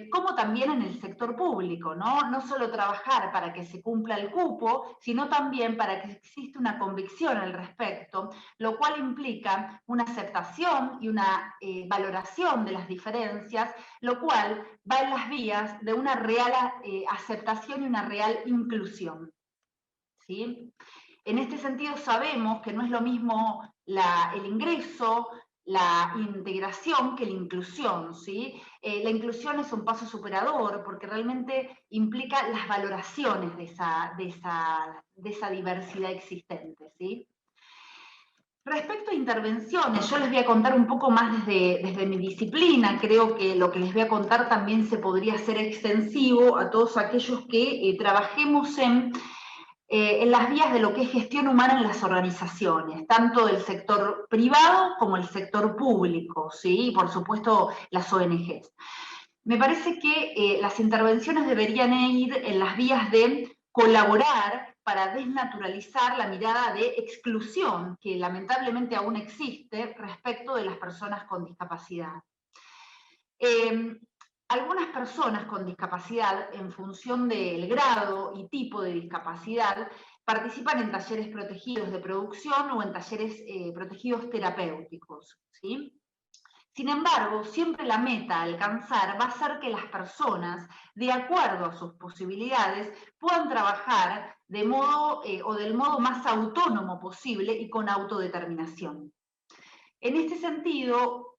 como también en el sector público, ¿no? No solo trabajar para que se cumpla el cupo, sino también para que exista una convicción al respecto, lo cual implica una aceptación y una valoración de las diferencias, lo cual va en las vías de una real aceptación y una real inclusión, ¿sí? En este sentido sabemos que no es lo mismo el ingreso, la integración que la inclusión, ¿sí? La inclusión es un paso superador porque realmente implica las valoraciones de esa diversidad existente, ¿sí? Respecto a intervenciones, yo les voy a contar un poco más desde mi disciplina. Creo que lo que les voy a contar también se podría hacer extensivo a todos aquellos que trabajemos en las vías de lo que es gestión humana en las organizaciones, tanto del sector privado como el sector público, ¿sí? Y por supuesto las ONGs. Me parece que las intervenciones deberían ir en las vías de colaborar para desnaturalizar la mirada de exclusión que lamentablemente aún existe respecto de las personas con discapacidad. Algunas personas con discapacidad, en función del grado y tipo de discapacidad, participan en talleres protegidos de producción o en talleres protegidos terapéuticos, ¿sí? Sin embargo, siempre la meta a alcanzar va a ser que las personas, de acuerdo a sus posibilidades, puedan trabajar de modo o del modo más autónomo posible y con autodeterminación. En este sentido,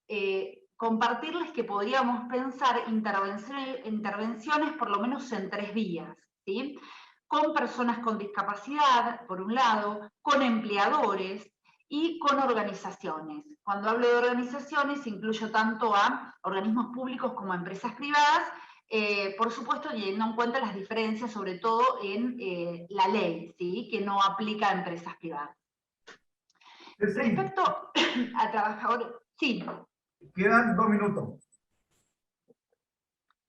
compartirles que podríamos pensar intervenciones por lo menos en 3 vías, ¿sí? Con personas con discapacidad, por un lado, con empleadores y con organizaciones. Cuando hablo de organizaciones, incluyo tanto a organismos públicos como a empresas privadas, por supuesto, teniendo en cuenta las diferencias, sobre todo en la ley, ¿sí? Que no aplica a empresas privadas. Sí. Respecto a trabajadores... Sí. Quedan 2 minutos.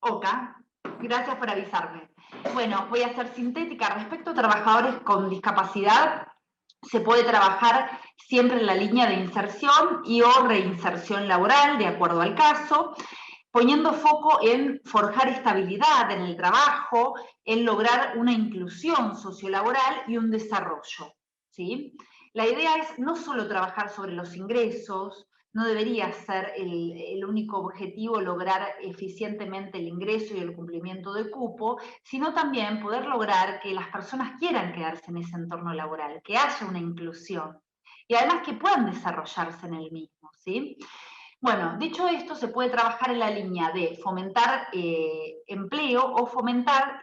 Oka, gracias por avisarme. Bueno, voy a ser sintética. Respecto a trabajadores con discapacidad, se puede trabajar siempre en la línea de inserción y o reinserción laboral, de acuerdo al caso, poniendo foco en forjar estabilidad en el trabajo, en lograr una inclusión sociolaboral y un desarrollo, ¿sí? La idea es no solo trabajar sobre los ingresos, no debería ser el único objetivo lograr eficientemente el ingreso y el cumplimiento de cupo, sino también poder lograr que las personas quieran quedarse en ese entorno laboral, que haya una inclusión y además que puedan desarrollarse en el mismo, ¿sí? Bueno, dicho esto, se puede trabajar en la línea de fomentar empleo o fomentar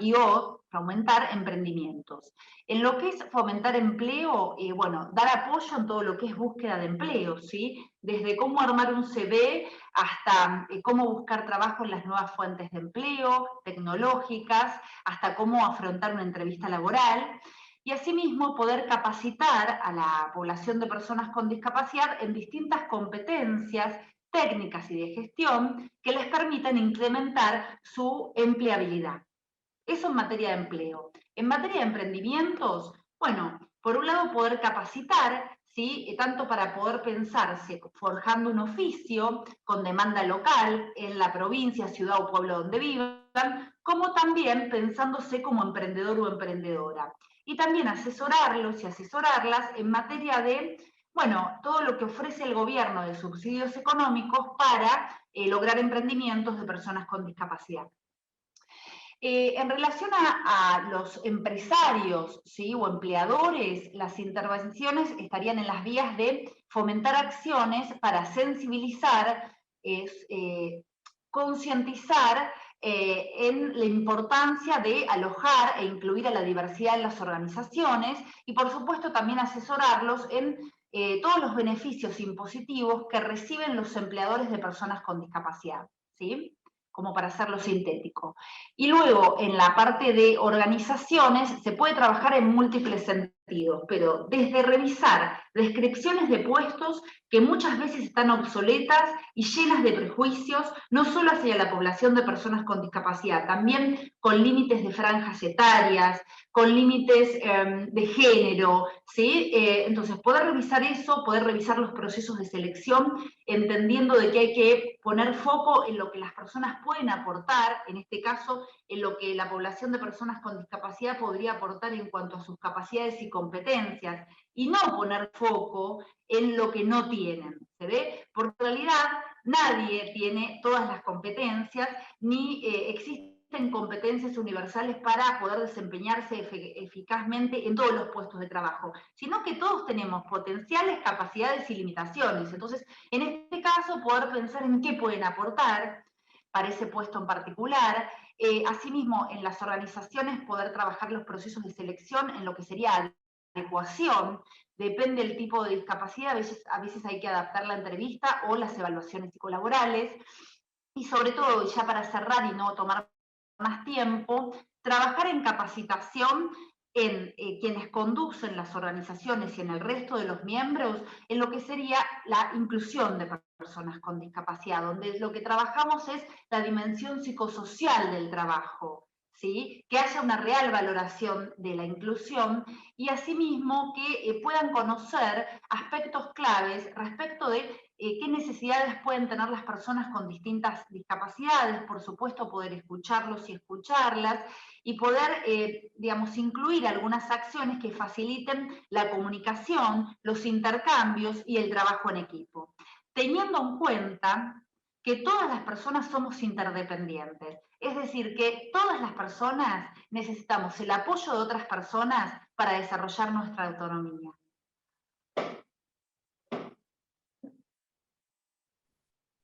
fomentar emprendimientos. En lo que es fomentar empleo, bueno, dar apoyo en todo lo que es búsqueda de empleo, ¿sí? Desde cómo armar un CV hasta cómo buscar trabajo en las nuevas fuentes de empleo tecnológicas, hasta cómo afrontar una entrevista laboral. Y asimismo poder capacitar a la población de personas con discapacidad en distintas competencias técnicas y de gestión que les permitan incrementar su empleabilidad. Eso en materia de empleo. En materia de emprendimientos, bueno, por un lado poder capacitar, ¿sí? Tanto para poder pensarse forjando un oficio con demanda local en la provincia, ciudad o pueblo donde vivan, como también pensándose como emprendedor o emprendedora. Y también asesorarlos y asesorarlas en materia de, bueno, todo lo que ofrece el gobierno de subsidios económicos para lograr emprendimientos de personas con discapacidad. En relación a los empresarios, ¿sí? O empleadores, las intervenciones estarían en las vías de fomentar acciones para sensibilizar, concientizar en la importancia de alojar e incluir a la diversidad en las organizaciones y por supuesto también asesorarlos en todos los beneficios impositivos que reciben los empleadores de personas con discapacidad, ¿sí? Como para hacerlo sintético. Y luego, en la parte de organizaciones, se puede trabajar en múltiples sentidos, pero desde revisar descripciones de puestos que muchas veces están obsoletas y llenas de prejuicios, no solo hacia la población de personas con discapacidad, también con límites de franjas etarias, con límites de género, ¿sí? Entonces, poder revisar eso, poder revisar los procesos de selección, entendiendo de que hay que poner foco en lo que las personas pueden aportar, en este caso, en lo que la población de personas con discapacidad podría aportar en cuanto a sus capacidades y competencias, y no poner foco en lo que no tienen, ¿se ve? Porque en realidad nadie tiene todas las competencias, ni existen competencias universales para poder desempeñarse eficazmente en todos los puestos de trabajo, sino que todos tenemos potenciales, capacidades y limitaciones. Entonces, en este caso, poder pensar en qué pueden aportar para ese puesto en particular. Asimismo, en las organizaciones, poder trabajar los procesos de selección en lo que sería adecuación, depende del tipo de discapacidad, a veces hay que adaptar la entrevista o las evaluaciones psicolaborales, y sobre todo, ya para cerrar y no tomar más tiempo, trabajar en capacitación en quienes conducen las organizaciones y en el resto de los miembros, en lo que sería la inclusión de personas con discapacidad, donde lo que trabajamos es la dimensión psicosocial del trabajo, ¿sí? Que haya una real valoración de la inclusión y asimismo que puedan conocer aspectos claves respecto de qué necesidades pueden tener las personas con distintas discapacidades, por supuesto poder escucharlos y escucharlas, y poder, digamos, incluir algunas acciones que faciliten la comunicación, los intercambios y el trabajo en equipo, teniendo en cuenta que todas las personas somos interdependientes. Es decir, que todas las personas necesitamos el apoyo de otras personas para desarrollar nuestra autonomía.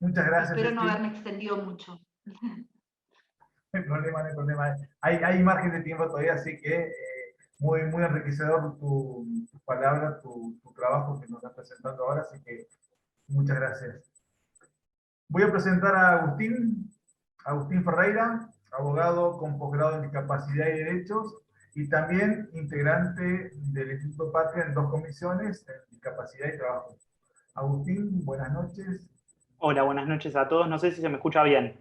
Muchas gracias. Espero no haberme extendido mucho. No hay problema, no hay problema. Hay margen de tiempo todavía, así que muy enriquecedor tu palabra, tu trabajo que nos estás presentando ahora, así que muchas gracias. Voy a presentar a Agustín Ferreira, abogado con posgrado en Discapacidad y Derechos, y también integrante del Instituto Patria en 2 comisiones, en Discapacidad y Trabajo. Agustín, buenas noches. Hola, buenas noches a todos. No sé si se me escucha bien.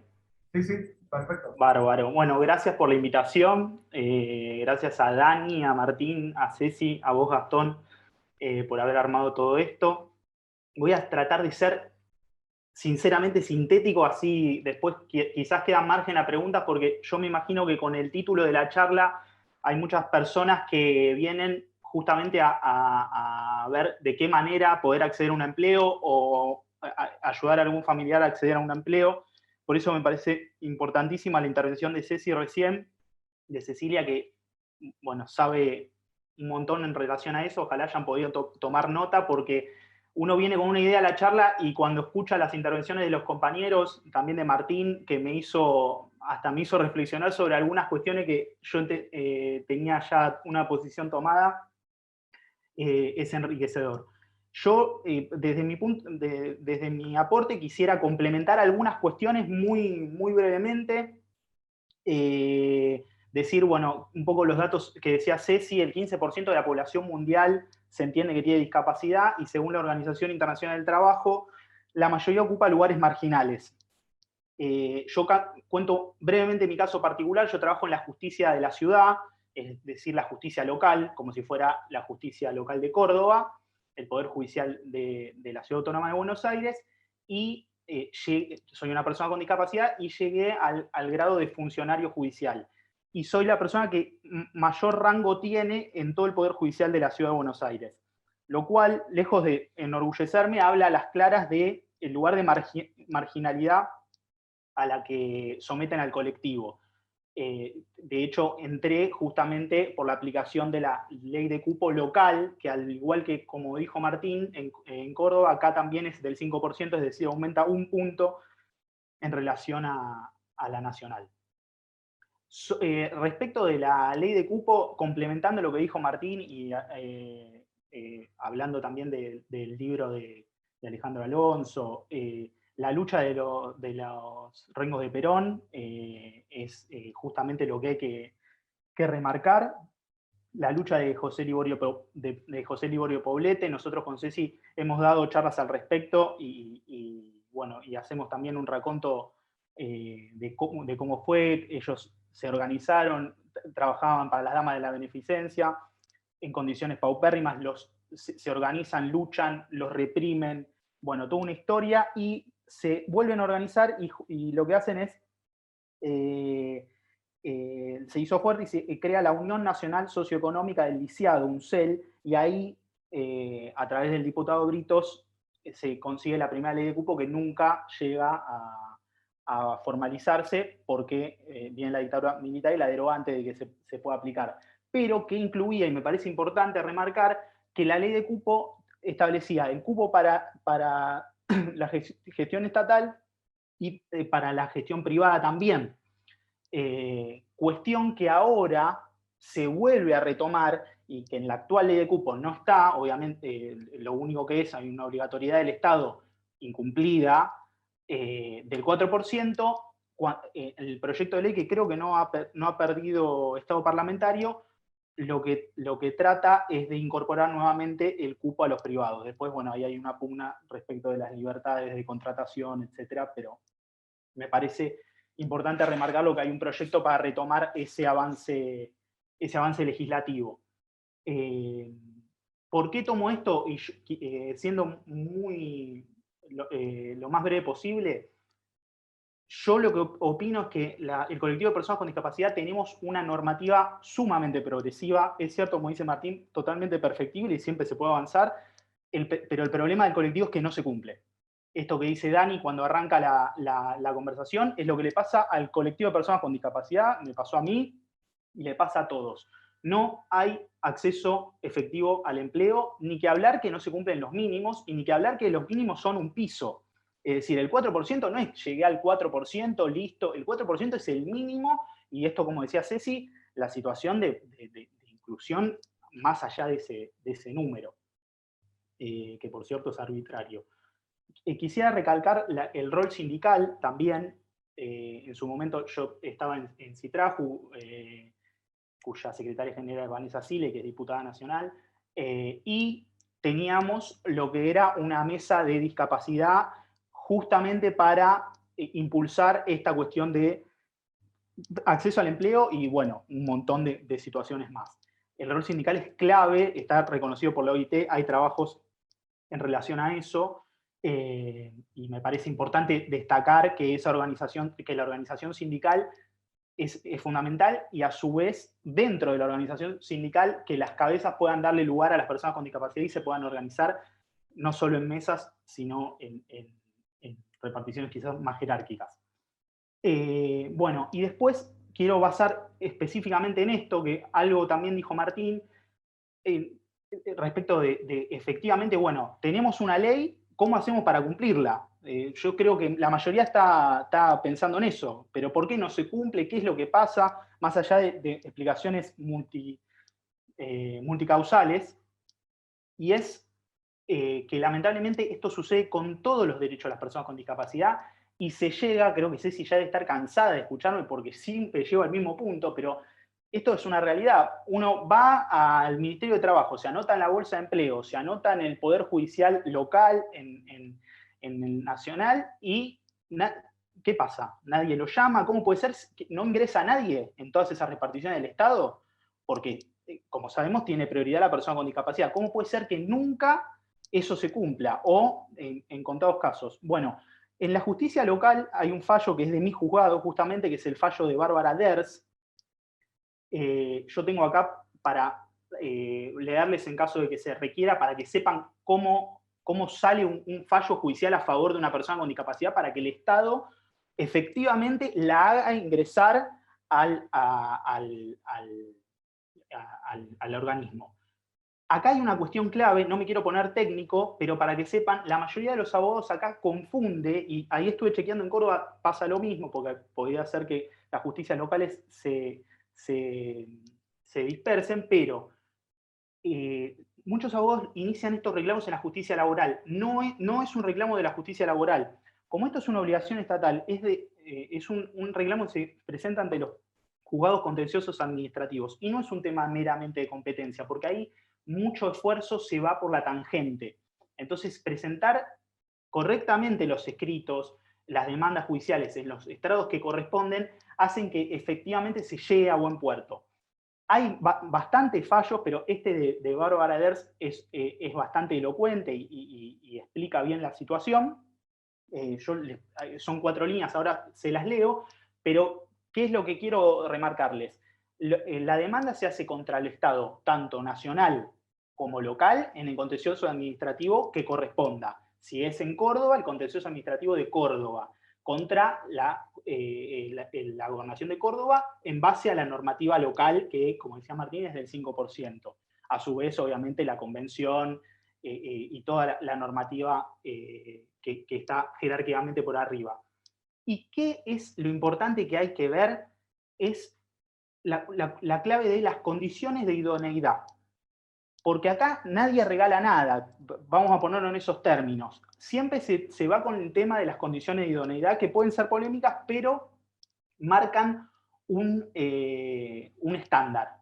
Sí, perfecto. Bárbaro. Bueno, gracias por la invitación. Gracias a Dani, a Martín, a Ceci, a vos, Gastón, por haber armado todo esto. Voy a tratar de ser sinceramente sintético, así después quizás queda margen a preguntas, porque yo me imagino que con el título de la charla hay muchas personas que vienen justamente a ver de qué manera poder acceder a un empleo o ayudar a algún familiar a acceder a un empleo. Por eso me parece importantísima la intervención de Ceci recién, de Cecilia, que bueno, sabe un montón en relación a eso. Ojalá hayan podido tomar nota, porque uno viene con una idea a la charla y cuando escucha las intervenciones de los compañeros, también de Martín, que hasta me hizo reflexionar sobre algunas cuestiones que yo tenía ya una posición tomada, es enriquecedor. Yo, desde mi aporte, quisiera complementar algunas cuestiones muy brevemente. Decir, bueno, un poco los datos que decía Ceci: el 15% de la población mundial se entiende que tiene discapacidad, y según la Organización Internacional del Trabajo, la mayoría ocupa lugares marginales. Yo cuento brevemente mi caso particular. Yo trabajo en la justicia de la ciudad, es decir, la justicia local, como si fuera la justicia local de Córdoba, el Poder Judicial de la Ciudad Autónoma de Buenos Aires, y soy una persona con discapacidad y llegué al grado de funcionario judicial. Y soy la persona que mayor rango tiene en todo el Poder Judicial de la Ciudad de Buenos Aires. Lo cual, lejos de enorgullecerme, habla a las claras del lugar de marginalidad a la que someten al colectivo. De hecho, entré justamente por la aplicación de la ley de cupo local, que al igual que, como dijo Martín, en Córdoba, acá también es del 5%, es decir, aumenta 1 punto en relación a la nacional. Respecto de la ley de cupo, complementando lo que dijo Martín y hablando también del libro de Alejandro Alonso, la lucha de los rengos de Perón es justamente lo que hay que remarcar. La lucha de José Liborio Poblete. Nosotros con Ceci hemos dado charlas al respecto y hacemos también un raconto de cómo fue. Ellos se organizaron, trabajaban para las damas de la beneficencia en condiciones paupérrimas, se organizan, luchan, los reprimen, bueno, toda una historia, y se vuelven a organizar y lo que hacen es, se hizo fuerte y se crea la Unión Nacional Socioeconómica del Lisiado, UNCEL, y ahí, a través del diputado Britos, se consigue la primera ley de cupo, que nunca llega a formalizarse, porque viene la dictadura militar y la derogó antes de que se pueda aplicar. Pero que incluía, y me parece importante remarcar, que la ley de cupo establecía el cupo para la gestión estatal y para la gestión privada también. Cuestión que ahora se vuelve a retomar y que en la actual ley de cupo no está. Obviamente, lo único que hay una obligatoriedad del Estado incumplida del 4%. El proyecto de ley, que creo que no ha perdido estado parlamentario, lo que trata es de incorporar nuevamente el cupo a los privados. Después, bueno, ahí hay una pugna respecto de las libertades de contratación, etcétera, pero me parece importante remarcarlo que hay un proyecto para retomar ese avance legislativo. ¿Por qué tomo esto? Y siendo lo más breve posible, yo lo que opino es que el colectivo de personas con discapacidad tenemos una normativa sumamente progresiva, es cierto, como dice Martín, totalmente perfectible y siempre se puede avanzar, pero el problema del colectivo es que no se cumple. Esto que dice Dani cuando arranca la conversación es lo que le pasa al colectivo de personas con discapacidad, me pasó a mí y le pasa a todos. No hay acceso efectivo al empleo, ni que hablar que no se cumplen los mínimos, y ni que hablar que los mínimos son un piso. Es decir, el 4% no es llegué al 4%, listo, el 4% es el mínimo, y esto, como decía Ceci, la situación de inclusión más allá de ese número, que por cierto es arbitrario. Quisiera recalcar el rol sindical también. En su momento yo estaba en CITRAJU, cuya secretaria general es Vanessa Sile, que es diputada nacional, y teníamos lo que era una mesa de discapacidad justamente para impulsar esta cuestión de acceso al empleo y, bueno, un montón de situaciones más. El rol sindical es clave, está reconocido por la OIT, hay trabajos en relación a eso, y me parece importante destacar que la organización sindical es fundamental, y a su vez, dentro de la organización sindical, que las cabezas puedan darle lugar a las personas con discapacidad y se puedan organizar, no solo en mesas, sino en reparticiones quizás más jerárquicas. Bueno, y después quiero basar específicamente en esto, que algo también dijo Martín, respecto de efectivamente, bueno, tenemos una ley, ¿cómo hacemos para cumplirla? Yo creo que la mayoría está pensando en eso, pero ¿por qué no se cumple? ¿Qué es lo que pasa? Más allá de explicaciones multicausales, y es que lamentablemente esto sucede con todos los derechos de las personas con discapacidad, y se llega, creo que Ceci ya debe estar cansada de escucharme porque siempre llego al mismo punto, pero esto es una realidad. Uno va al Ministerio de Trabajo, se anota en la Bolsa de Empleo, se anota en el Poder Judicial local, en el nacional, y ¿qué pasa? ¿Nadie lo llama? ¿Cómo puede ser que no ingresa nadie en todas esas reparticiones del Estado? Porque, como sabemos, tiene prioridad la persona con discapacidad. ¿Cómo puede ser que nunca eso se cumpla? O en contados casos. Bueno, en la justicia local hay un fallo que es de mi juzgado, justamente, que es el fallo de Bárbara Ders. Yo tengo acá para leerles en caso de que se requiera, para que sepan cómo sale un fallo judicial a favor de una persona con discapacidad, para que el Estado efectivamente la haga ingresar al organismo. Acá hay una cuestión clave, no me quiero poner técnico, pero para que sepan, la mayoría de los abogados acá confunde, y ahí estuve chequeando en Córdoba, pasa lo mismo, porque podría ser que las justicias locales se dispersen, pero muchos abogados inician estos reclamos en la justicia laboral. No es un reclamo de la justicia laboral. Como esto es una obligación estatal, es un reclamo que se presenta ante los juzgados contenciosos administrativos, y no es un tema meramente de competencia, porque ahí mucho esfuerzo se va por la tangente. Entonces, presentar correctamente los escritos, las demandas judiciales en los estrados que corresponden, hacen que efectivamente se llegue a buen puerto. Hay bastantes fallos, pero este de Bárbara Ders es bastante elocuente y explica bien la situación. Son 4 líneas, ahora se las leo, pero ¿qué es lo que quiero remarcarles? La demanda se hace contra el Estado, tanto nacional como local, en el contencioso administrativo que corresponda. Si es en Córdoba, el contencioso administrativo de Córdoba, contra la gobernación de Córdoba, en base a la normativa local, que, como decía Martín, es del 5%. A su vez, obviamente, la convención y toda la normativa que está jerárquicamente por arriba. ¿Y qué es lo importante que hay que ver? Es la clave de las condiciones de idoneidad. Porque acá nadie regala nada, vamos a ponerlo en esos términos. Siempre se va con el tema de las condiciones de idoneidad, que pueden ser polémicas, pero marcan un estándar.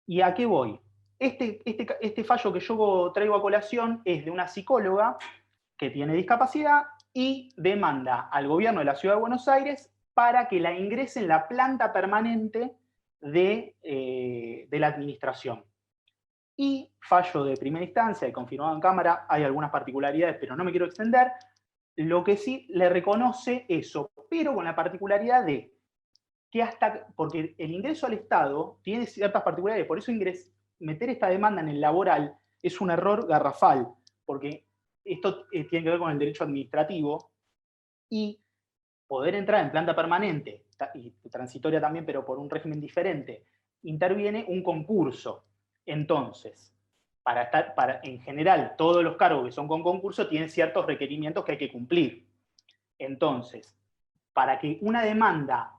¿Y a qué voy? Este fallo que yo traigo a colación es de una psicóloga que tiene discapacidad y demanda al gobierno de la Ciudad de Buenos Aires para que la ingrese en la planta permanente de la administración. Y fallo de primera instancia y confirmado en Cámara, hay algunas particularidades, pero no me quiero extender. Lo que sí le reconoce eso, pero con la particularidad de que porque el ingreso al Estado tiene ciertas particularidades, por eso meter esta demanda en el laboral es un error garrafal, porque esto tiene que ver con el derecho administrativo, y poder entrar en planta permanente, y transitoria también, pero por un régimen diferente, interviene un concurso. Entonces, en general, todos los cargos que son con concurso tienen ciertos requerimientos que hay que cumplir. Entonces, para que una demanda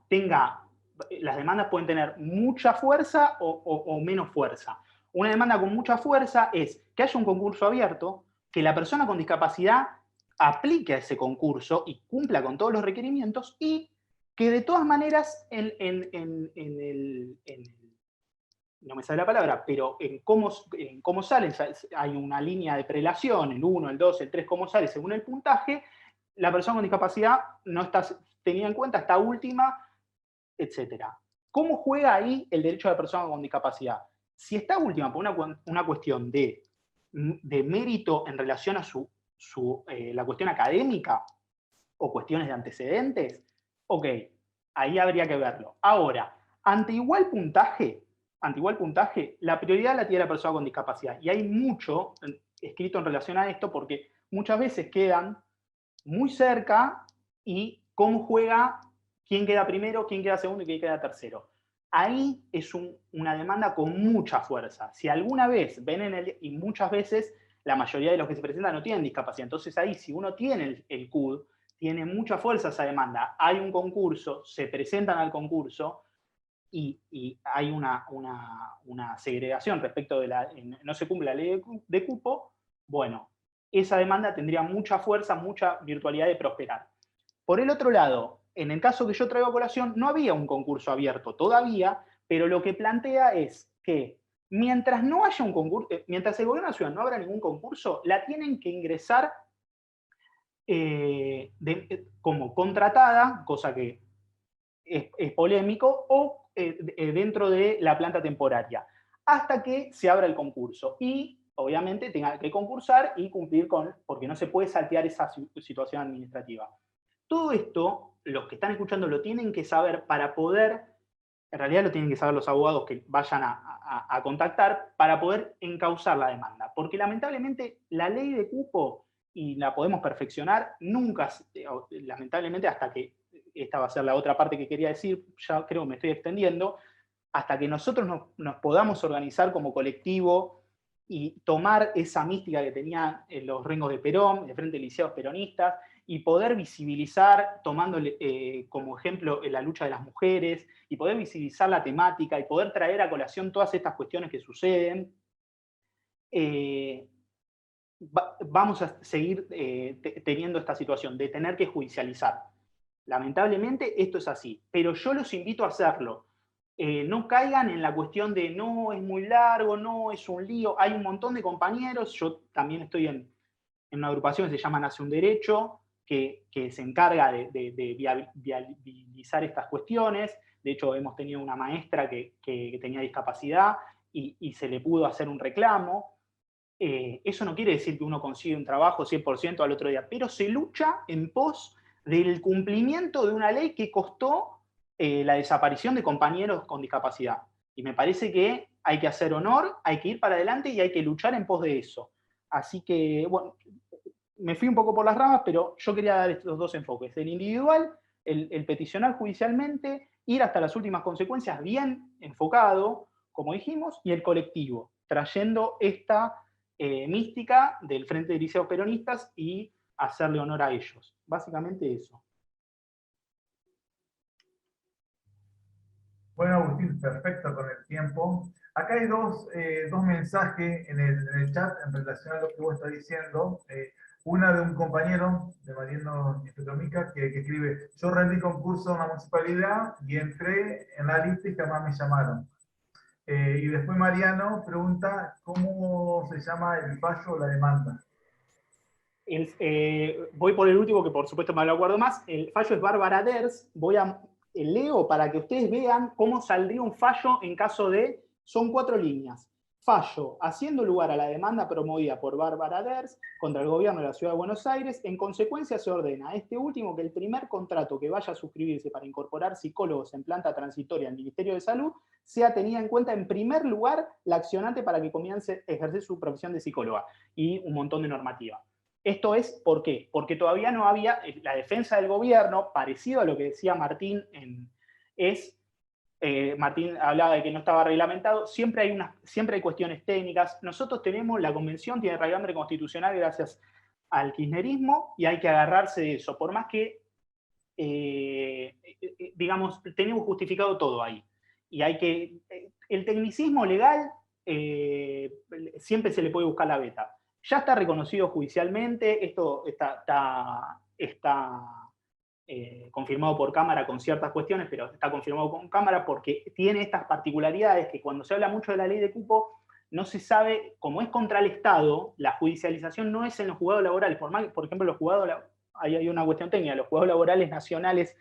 las demandas pueden tener mucha fuerza o menos fuerza. Una demanda con mucha fuerza es que haya un concurso abierto, que la persona con discapacidad aplique a ese concurso y cumpla con todos los requerimientos, y que de todas maneras no me sale la palabra, pero en cómo sale, hay una línea de prelación, el 1, el 2, el 3, cómo sale según el puntaje, la persona con discapacidad no está tenida en cuenta, está última, etc. ¿Cómo juega ahí el derecho de la persona con discapacidad? Si está última por una cuestión de mérito en relación a la cuestión académica o cuestiones de antecedentes, ok, ahí habría que verlo. Ahora, ante igual puntaje, la prioridad la tiene la persona con discapacidad. Y hay mucho escrito en relación a esto, porque muchas veces quedan muy cerca, y cómo juega, quién queda primero, quién queda segundo y quién queda tercero. Ahí es una demanda con mucha fuerza. Si alguna vez ven y muchas veces la mayoría de los que se presentan no tienen discapacidad, entonces ahí si uno tiene el CUD, tiene mucha fuerza esa demanda. Hay un concurso, se presentan al concurso, y hay una segregación respecto de no se cumple la ley de cupo, bueno, esa demanda tendría mucha fuerza, mucha virtualidad de prosperar. Por el otro lado, en el caso que yo traigo a colación, no había un concurso abierto todavía, pero lo que plantea es que mientras no haya un concurso, mientras el gobierno de la ciudad no abra ningún concurso, la tienen que ingresar como contratada, cosa que es polémico, o dentro de la planta temporaria, hasta que se abra el concurso. Y obviamente tenga que concursar y cumplir porque no se puede saltear esa situación administrativa. Todo esto, los que están escuchando lo tienen que saber para poder, en realidad lo tienen que saber los abogados que vayan a contactar, para poder encauzar la demanda. Porque lamentablemente la ley de cupo, y la podemos perfeccionar, nunca, lamentablemente, hasta que, esta va a ser la otra parte que quería decir, ya creo que me estoy extendiendo, hasta que nosotros nos podamos organizar como colectivo y tomar esa mística que tenían los rengos de Perón, el Frente de Liceos Peronistas, y poder visibilizar, tomando como ejemplo la lucha de las mujeres, y poder visibilizar la temática, y poder traer a colación todas estas cuestiones que suceden, vamos a seguir teniendo esta situación de tener que judicializar. Lamentablemente esto es así, pero yo los invito a hacerlo. No caigan en la cuestión de no, es muy largo, no, es un lío. Hay un montón de compañeros, yo también estoy en una agrupación que se llama Nace un Derecho, que se encarga de viabilizar estas cuestiones. De hecho, hemos tenido una maestra que tenía discapacidad y se le pudo hacer un reclamo. Eso no quiere decir que uno consigue un trabajo 100% al otro día, pero se lucha en pos del cumplimiento de una ley que costó la desaparición de compañeros con discapacidad. Y me parece que hay que hacer honor, hay que ir para adelante y hay que luchar en pos de eso. Así que, bueno, me fui un poco por las ramas, pero yo quería dar estos dos enfoques. El individual, el peticionar judicialmente, ir hasta las últimas consecuencias bien enfocado, como dijimos, y el colectivo, trayendo esta mística del Frente de Liceos Peronistas y hacerle honor a ellos. Básicamente eso. Bueno, Agustín, perfecto con el tiempo. Acá hay dos mensajes en el chat en relación a lo que vos estás diciendo. Una de un compañero, de Mariano Mica, que escribe: yo rendí concurso en una municipalidad y entré en la lista y jamás me llamaron. Y después Mariano pregunta cómo se llama el fallo o la demanda. Voy por el último, que por supuesto me lo acuerdo más. El fallo es Bárbara Ders. Leo para que ustedes vean cómo saldría un fallo en caso de... Son 4 líneas. Fallo, haciendo lugar a la demanda promovida por Bárbara Ders contra el gobierno de la Ciudad de Buenos Aires, en consecuencia se ordena a este último que el primer contrato que vaya a suscribirse para incorporar psicólogos en planta transitoria al Ministerio de Salud sea tenida en cuenta en primer lugar la accionante para que comience a ejercer su profesión de psicóloga, y un montón de normativa. Esto es, ¿por qué? Porque todavía no había, la defensa del gobierno, parecido a lo que decía Martín, Martín hablaba de que no estaba reglamentado, siempre hay cuestiones técnicas. Nosotros tenemos, la convención tiene reglamento constitucional gracias al kirchnerismo, y hay que agarrarse de eso, por más que, digamos, tenemos justificado todo ahí. Y el tecnicismo legal siempre se le puede buscar la beta. Ya está reconocido judicialmente, esto está confirmado por Cámara con ciertas cuestiones, pero está confirmado con Cámara porque tiene estas particularidades que cuando se habla mucho de la ley de cupo, no se sabe, como es contra el Estado, la judicialización no es en los juzgados laborales. Por ejemplo, ahí hay una cuestión técnica, los juzgados laborales nacionales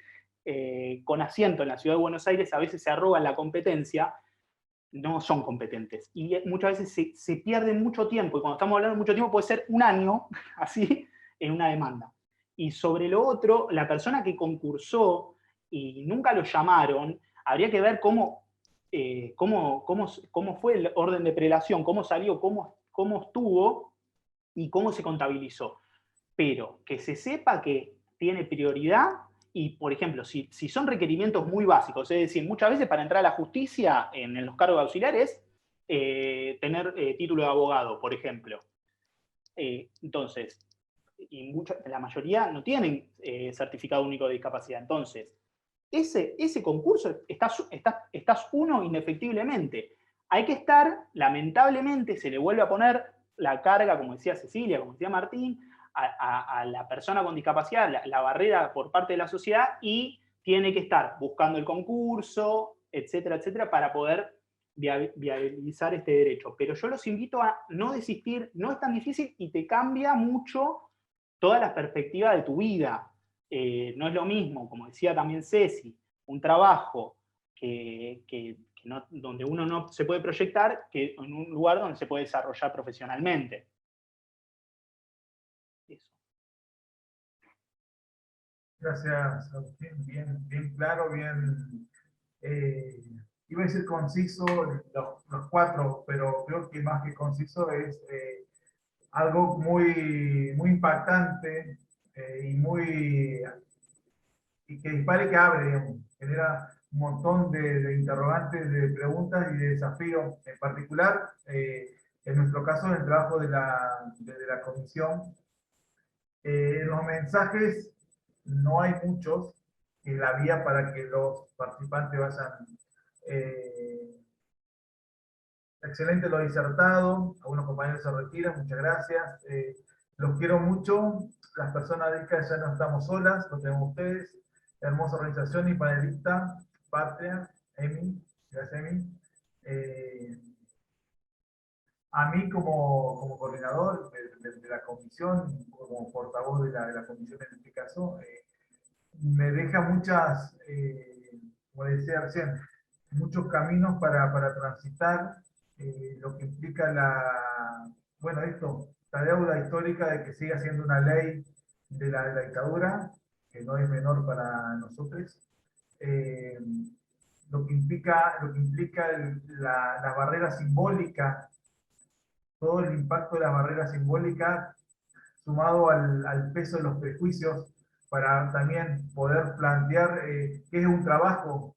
con asiento en la Ciudad de Buenos Aires a veces se arrogan la competencia, no son competentes. Y muchas veces se pierde mucho tiempo, y cuando estamos hablando de mucho tiempo puede ser un año, así, en una demanda. Y sobre lo otro, la persona que concursó y nunca lo llamaron, habría que ver cómo fue el orden de prelación, cómo salió, cómo estuvo y cómo se contabilizó. Pero que se sepa que tiene prioridad. Y, por ejemplo, si son requerimientos muy básicos, es decir, muchas veces para entrar a la justicia en los cargos auxiliares, tener título de abogado, por ejemplo. Entonces, y la mayoría no tienen certificado único de discapacidad. Entonces, ese concurso estás uno indefectiblemente. Hay que estar, lamentablemente, se le vuelve a poner la carga, como decía Cecilia, como decía Martín, a la persona con discapacidad, la barrera por parte de la sociedad, y tiene que estar buscando el concurso, etcétera, etcétera, para poder viabilizar este derecho. Pero yo los invito a no desistir, no es tan difícil y te cambia mucho toda la perspectiva de tu vida. No es lo mismo, como decía también Ceci, un trabajo donde uno no se puede proyectar que en un lugar donde se puede desarrollar profesionalmente. Eso. Gracias, Agustín. Bien claro, bien... iba a decir conciso los 4, pero creo que más que conciso es algo muy impactante y que dispara y que abre, digamos. Genera un montón de interrogantes, de preguntas y de desafíos. En particular, en nuestro caso, en el trabajo de la comisión, los mensajes no hay muchos en la vía para que los participantes vayan. Excelente lo disertado, algunos compañeros se retiran, muchas gracias. Los quiero mucho, las personas de ICA ya no estamos solas, lo tenemos ustedes. Hermosa organización y panelista, Patria, Emi, gracias Emi. A mí como coordinador de la comisión, como portavoz de la comisión en este caso, me deja muchas, como decía recién, muchos caminos para transitar, lo que implica esta deuda histórica de que siga siendo una ley de la dictadura, que no es menor para nosotros, lo que implica las barreras simbólicas, todo el impacto de las barreras simbólicas, sumado al peso de los prejuicios, para también poder plantear qué es un trabajo,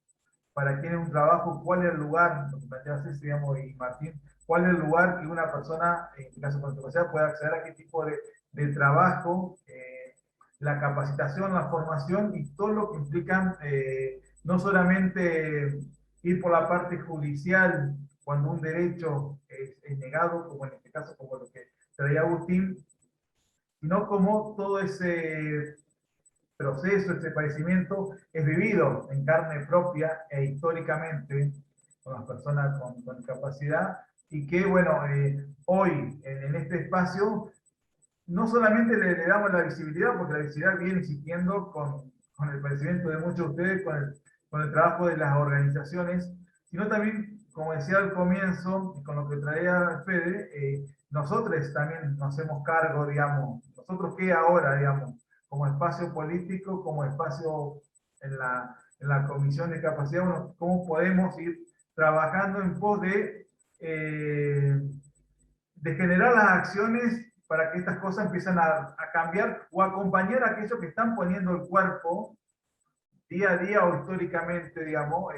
para quién es un trabajo, cuál es el lugar, lo que plantea Ceci, digamos, y Martín, cuál es el lugar que una persona, en este caso con discapacidad, pueda acceder a qué tipo de trabajo, la capacitación, la formación y todo lo que implican, no solamente ir por la parte judicial cuando un derecho es negado, como en este caso, como lo que traía Agustín, sino como todo ese proceso, este padecimiento es vivido en carne propia e históricamente con las personas con discapacidad, y que, bueno, hoy en este espacio no solamente le damos la visibilidad, porque la visibilidad viene existiendo con el padecimiento de muchos de ustedes, con el trabajo de las organizaciones, sino también, como decía al comienzo, y con lo que traía Fede, nosotros también nos hacemos cargo, digamos, nosotros qué ahora, digamos, como espacio político, como espacio en la Comisión de Capacidad, bueno, cómo podemos ir trabajando en pos de generar las acciones para que estas cosas empiecen a cambiar o acompañar a aquellos que están poniendo el cuerpo día a día o históricamente, digamos,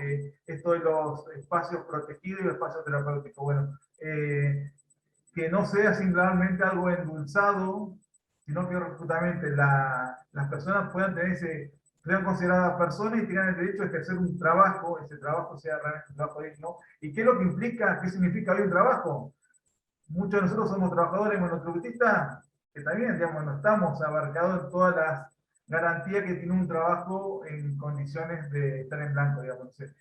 esto de los espacios protegidos y los espacios terapéuticos. Bueno, que no sea simplemente algo endulzado, sino que justamente las personas puedan sean consideradas personas y tengan el derecho a ejercer un trabajo, ese trabajo sea realmente un trabajo digno. ¿Y qué es lo que implica, qué significa hoy un trabajo? Muchos de nosotros somos trabajadores monotributistas, que también, digamos, no estamos abarcados en todas las garantías que tiene un trabajo en condiciones de estar en blanco, digamos. Entonces,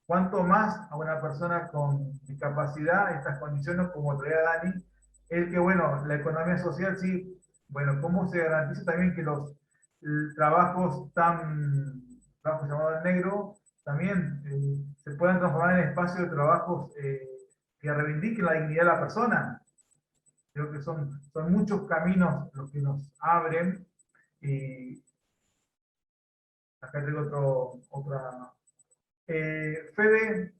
cuanto más a una persona con discapacidad, estas condiciones, como traía Dani, es que, bueno, la economía social sí, bueno, cómo se garantiza también que los trabajos trabajos llamados negro, también se puedan transformar en espacios de trabajos que reivindiquen la dignidad de la persona. Creo que son muchos caminos los que nos abren. Y acá tengo otra. Fede,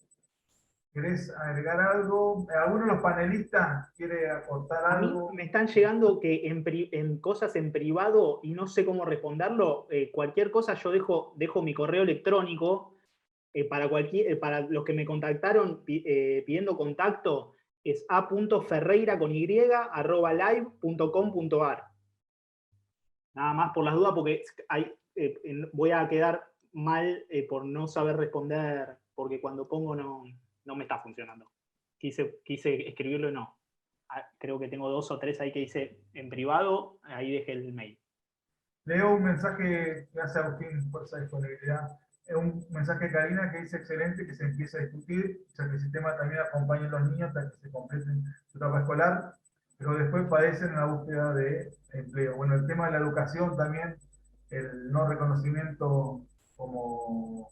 ¿querés agregar algo? ¿Alguno de los panelistas quiere aportar A mí algo? me están llegando que en cosas en privado y no sé cómo responderlo. Cualquier cosa yo dejo mi correo electrónico para los que me contactaron pidiendo contacto, es a.ferreira@live.com.ar. Nada más por las dudas, porque voy a quedar mal por no saber responder, porque cuando pongo no me está funcionando. Quise escribirlo y no. Creo que tengo 2 o 3 ahí que dice en privado, ahí dejé el mail. Leo un mensaje, gracias Agustín por esa disponibilidad. Un mensaje de Karina que dice excelente, que se empiece a discutir, o sea que el sistema también acompañe a los niños hasta que se completen su etapa escolar, pero después padecen la búsqueda de empleo. Bueno, el tema de la educación también, el no reconocimiento como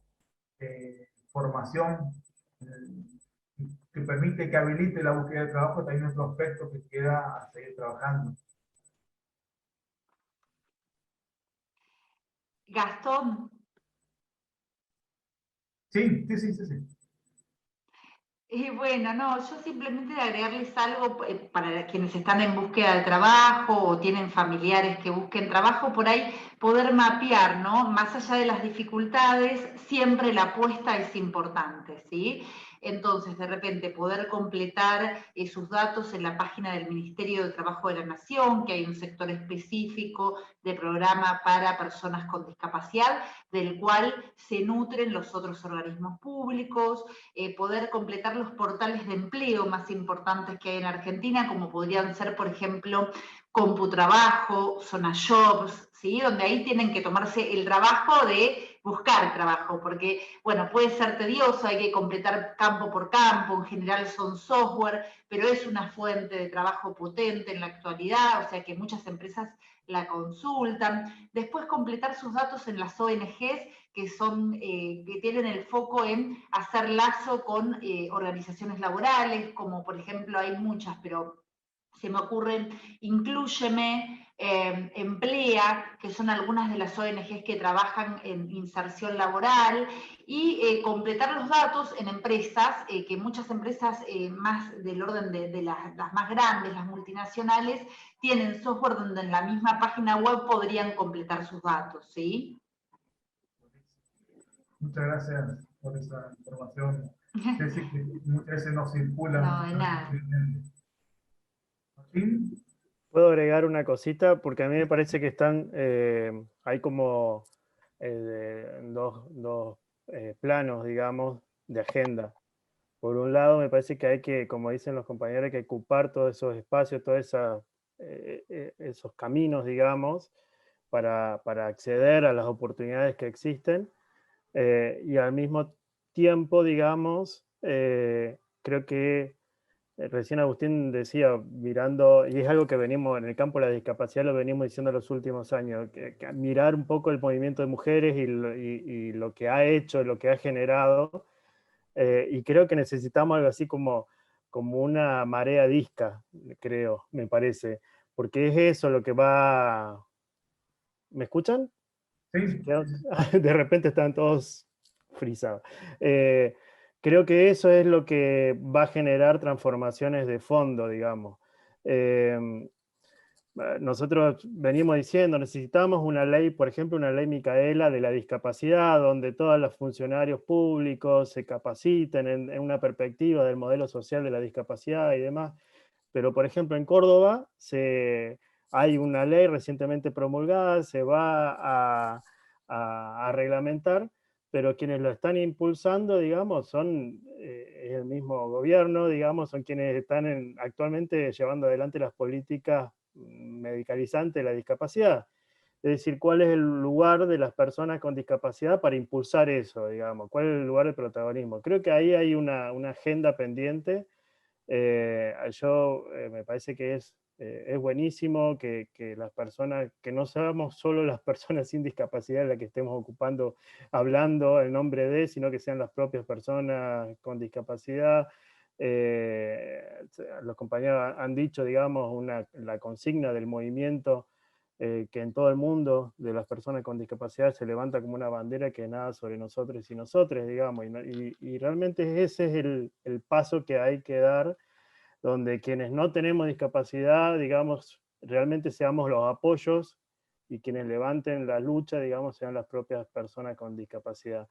formación, que permite que habilite la búsqueda de trabajo, también es otro aspecto que queda a seguir trabajando. Gastón. Sí. Bueno, no, yo simplemente de agregarles algo para quienes están en búsqueda de trabajo o tienen familiares que busquen trabajo, por ahí poder mapear, ¿no? Más allá de las dificultades, siempre la apuesta es importante, ¿sí? Entonces, de repente, poder completar sus datos en la página del Ministerio de Trabajo de la Nación, que hay un sector específico de programa para personas con discapacidad, del cual se nutren los otros organismos públicos, poder completar los portales de empleo más importantes que hay en Argentina, como podrían ser, por ejemplo, CompuTrabajo, Zona Jobs, ¿sí? Donde ahí tienen que tomarse el trabajo de buscar trabajo, porque, bueno, puede ser tedioso, hay que completar campo por campo, en general son software, pero es una fuente de trabajo potente en la actualidad, o sea que muchas empresas la consultan. Después completar sus datos en las ONGs, que tienen el foco en hacer lazo con organizaciones laborales, como por ejemplo hay muchas, pero se me ocurren Inclúyeme, Emplea, que son algunas de las ONGs que trabajan en inserción laboral, y completar los datos en empresas, que muchas empresas más del orden de las más grandes, las multinacionales, tienen software donde en la misma página web podrían completar sus datos, ¿sí? Muchas gracias por esa información. Ceci, que muchas veces no circula. No, de nada. ¿Martín? Puedo agregar una cosita, porque a mí me parece que hay como dos planos, digamos, de agenda. Por un lado, me parece que hay que, como dicen los compañeros, hay que ocupar todos esos espacios, todos esos caminos, digamos, para acceder a las oportunidades que existen. Y al mismo tiempo, digamos, creo que recién Agustín decía, mirando, y es algo que venimos en el campo de la discapacidad, lo venimos diciendo en los últimos años, que mirar un poco el movimiento de mujeres y lo que ha hecho, lo que ha generado, y creo que necesitamos algo así como una marea disca, creo, me parece, porque es eso lo que va... ¿Me escuchan? Sí, De repente están todos frisados. Creo que eso es lo que va a generar transformaciones de fondo, digamos. Nosotros venimos diciendo, necesitamos una ley, por ejemplo, una ley Micaela de la discapacidad, donde todos los funcionarios públicos se capaciten en una perspectiva del modelo social de la discapacidad y demás. Pero, por ejemplo, en Córdoba hay una ley recientemente promulgada, se va a reglamentar, pero quienes lo están impulsando, digamos, son el mismo gobierno, digamos, son quienes están actualmente llevando adelante las políticas medicalizantes de la discapacidad. Es decir, ¿cuál es el lugar de las personas con discapacidad para impulsar eso, digamos? ¿Cuál es el lugar de protagonismo? Creo que ahí hay una agenda pendiente. Me parece que es buenísimo que las personas, que no seamos solo las personas sin discapacidad las que estemos ocupando, hablando en nombre de, sino que sean las propias personas con discapacidad. Los compañeros han dicho, digamos, la consigna del movimiento, que en todo el mundo de las personas con discapacidad se levanta como una bandera que nada sobre nosotros y nosotros, digamos, y realmente ese es el paso que hay que dar, donde quienes no tenemos discapacidad, digamos, realmente seamos los apoyos, y quienes levanten la lucha, digamos, sean las propias personas con discapacidad.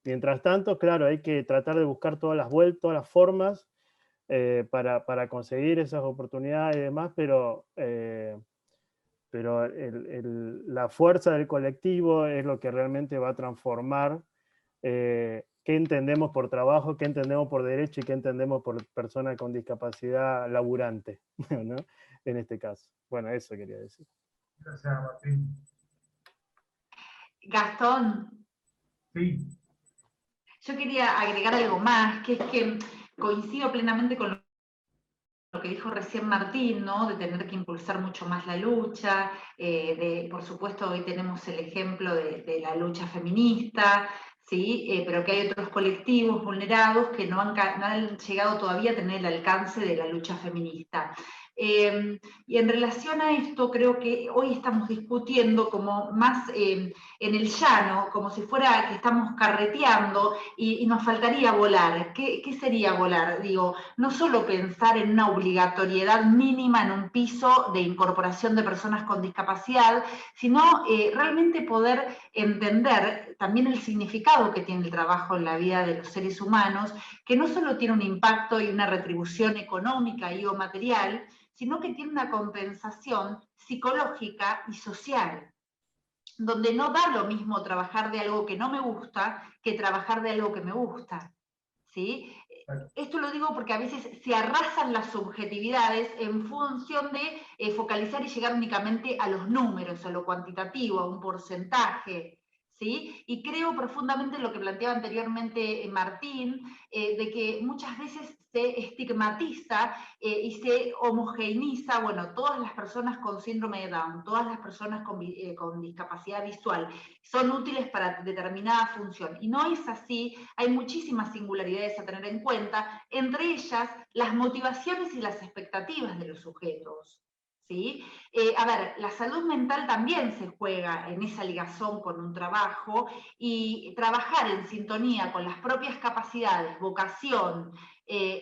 Mientras tanto, claro, hay que tratar de buscar todas las formas para conseguir esas oportunidades y demás, pero la fuerza del colectivo es lo que realmente va a transformar qué entendemos por trabajo, qué entendemos por derecho y qué entendemos por persona con discapacidad laburante, ¿no? En este caso. Bueno, eso quería decir. gracias, Martín. Gastón, Sí, yo quería agregar algo más, que es que coincido plenamente con lo que dijo recién Martín, ¿no? De tener que impulsar mucho más la lucha, por supuesto hoy tenemos el ejemplo de la lucha feminista, ¿sí? Pero que hay otros colectivos vulnerados que no han llegado todavía a tener el alcance de la lucha feminista. Y en relación a esto, creo que hoy estamos discutiendo como más en el llano, como si fuera que estamos carreteando y nos faltaría volar. ¿Qué sería volar? Digo, no solo pensar en una obligatoriedad mínima en un piso de incorporación de personas con discapacidad, sino realmente poder entender también el significado que tiene el trabajo en la vida de los seres humanos, que no solo tiene un impacto y una retribución económica y o material, sino que tiene una compensación psicológica y social, donde no da lo mismo trabajar de algo que no me gusta que trabajar de algo que me gusta, ¿sí? Esto lo digo porque a veces se arrasan las subjetividades en función de focalizar y llegar únicamente a los números, a lo cuantitativo, a un porcentaje, ¿sí? Y creo profundamente en lo que planteaba anteriormente Martín, de que muchas veces se estigmatiza y se homogeneiza, bueno, todas las personas con síndrome de Down, todas las personas con discapacidad visual, son útiles para determinada función. Y no es así, hay muchísimas singularidades a tener en cuenta, entre ellas las motivaciones y las expectativas de los sujetos. ¿Sí? A ver, la salud mental también se juega en esa ligazón con un trabajo, y trabajar en sintonía con las propias capacidades, vocación,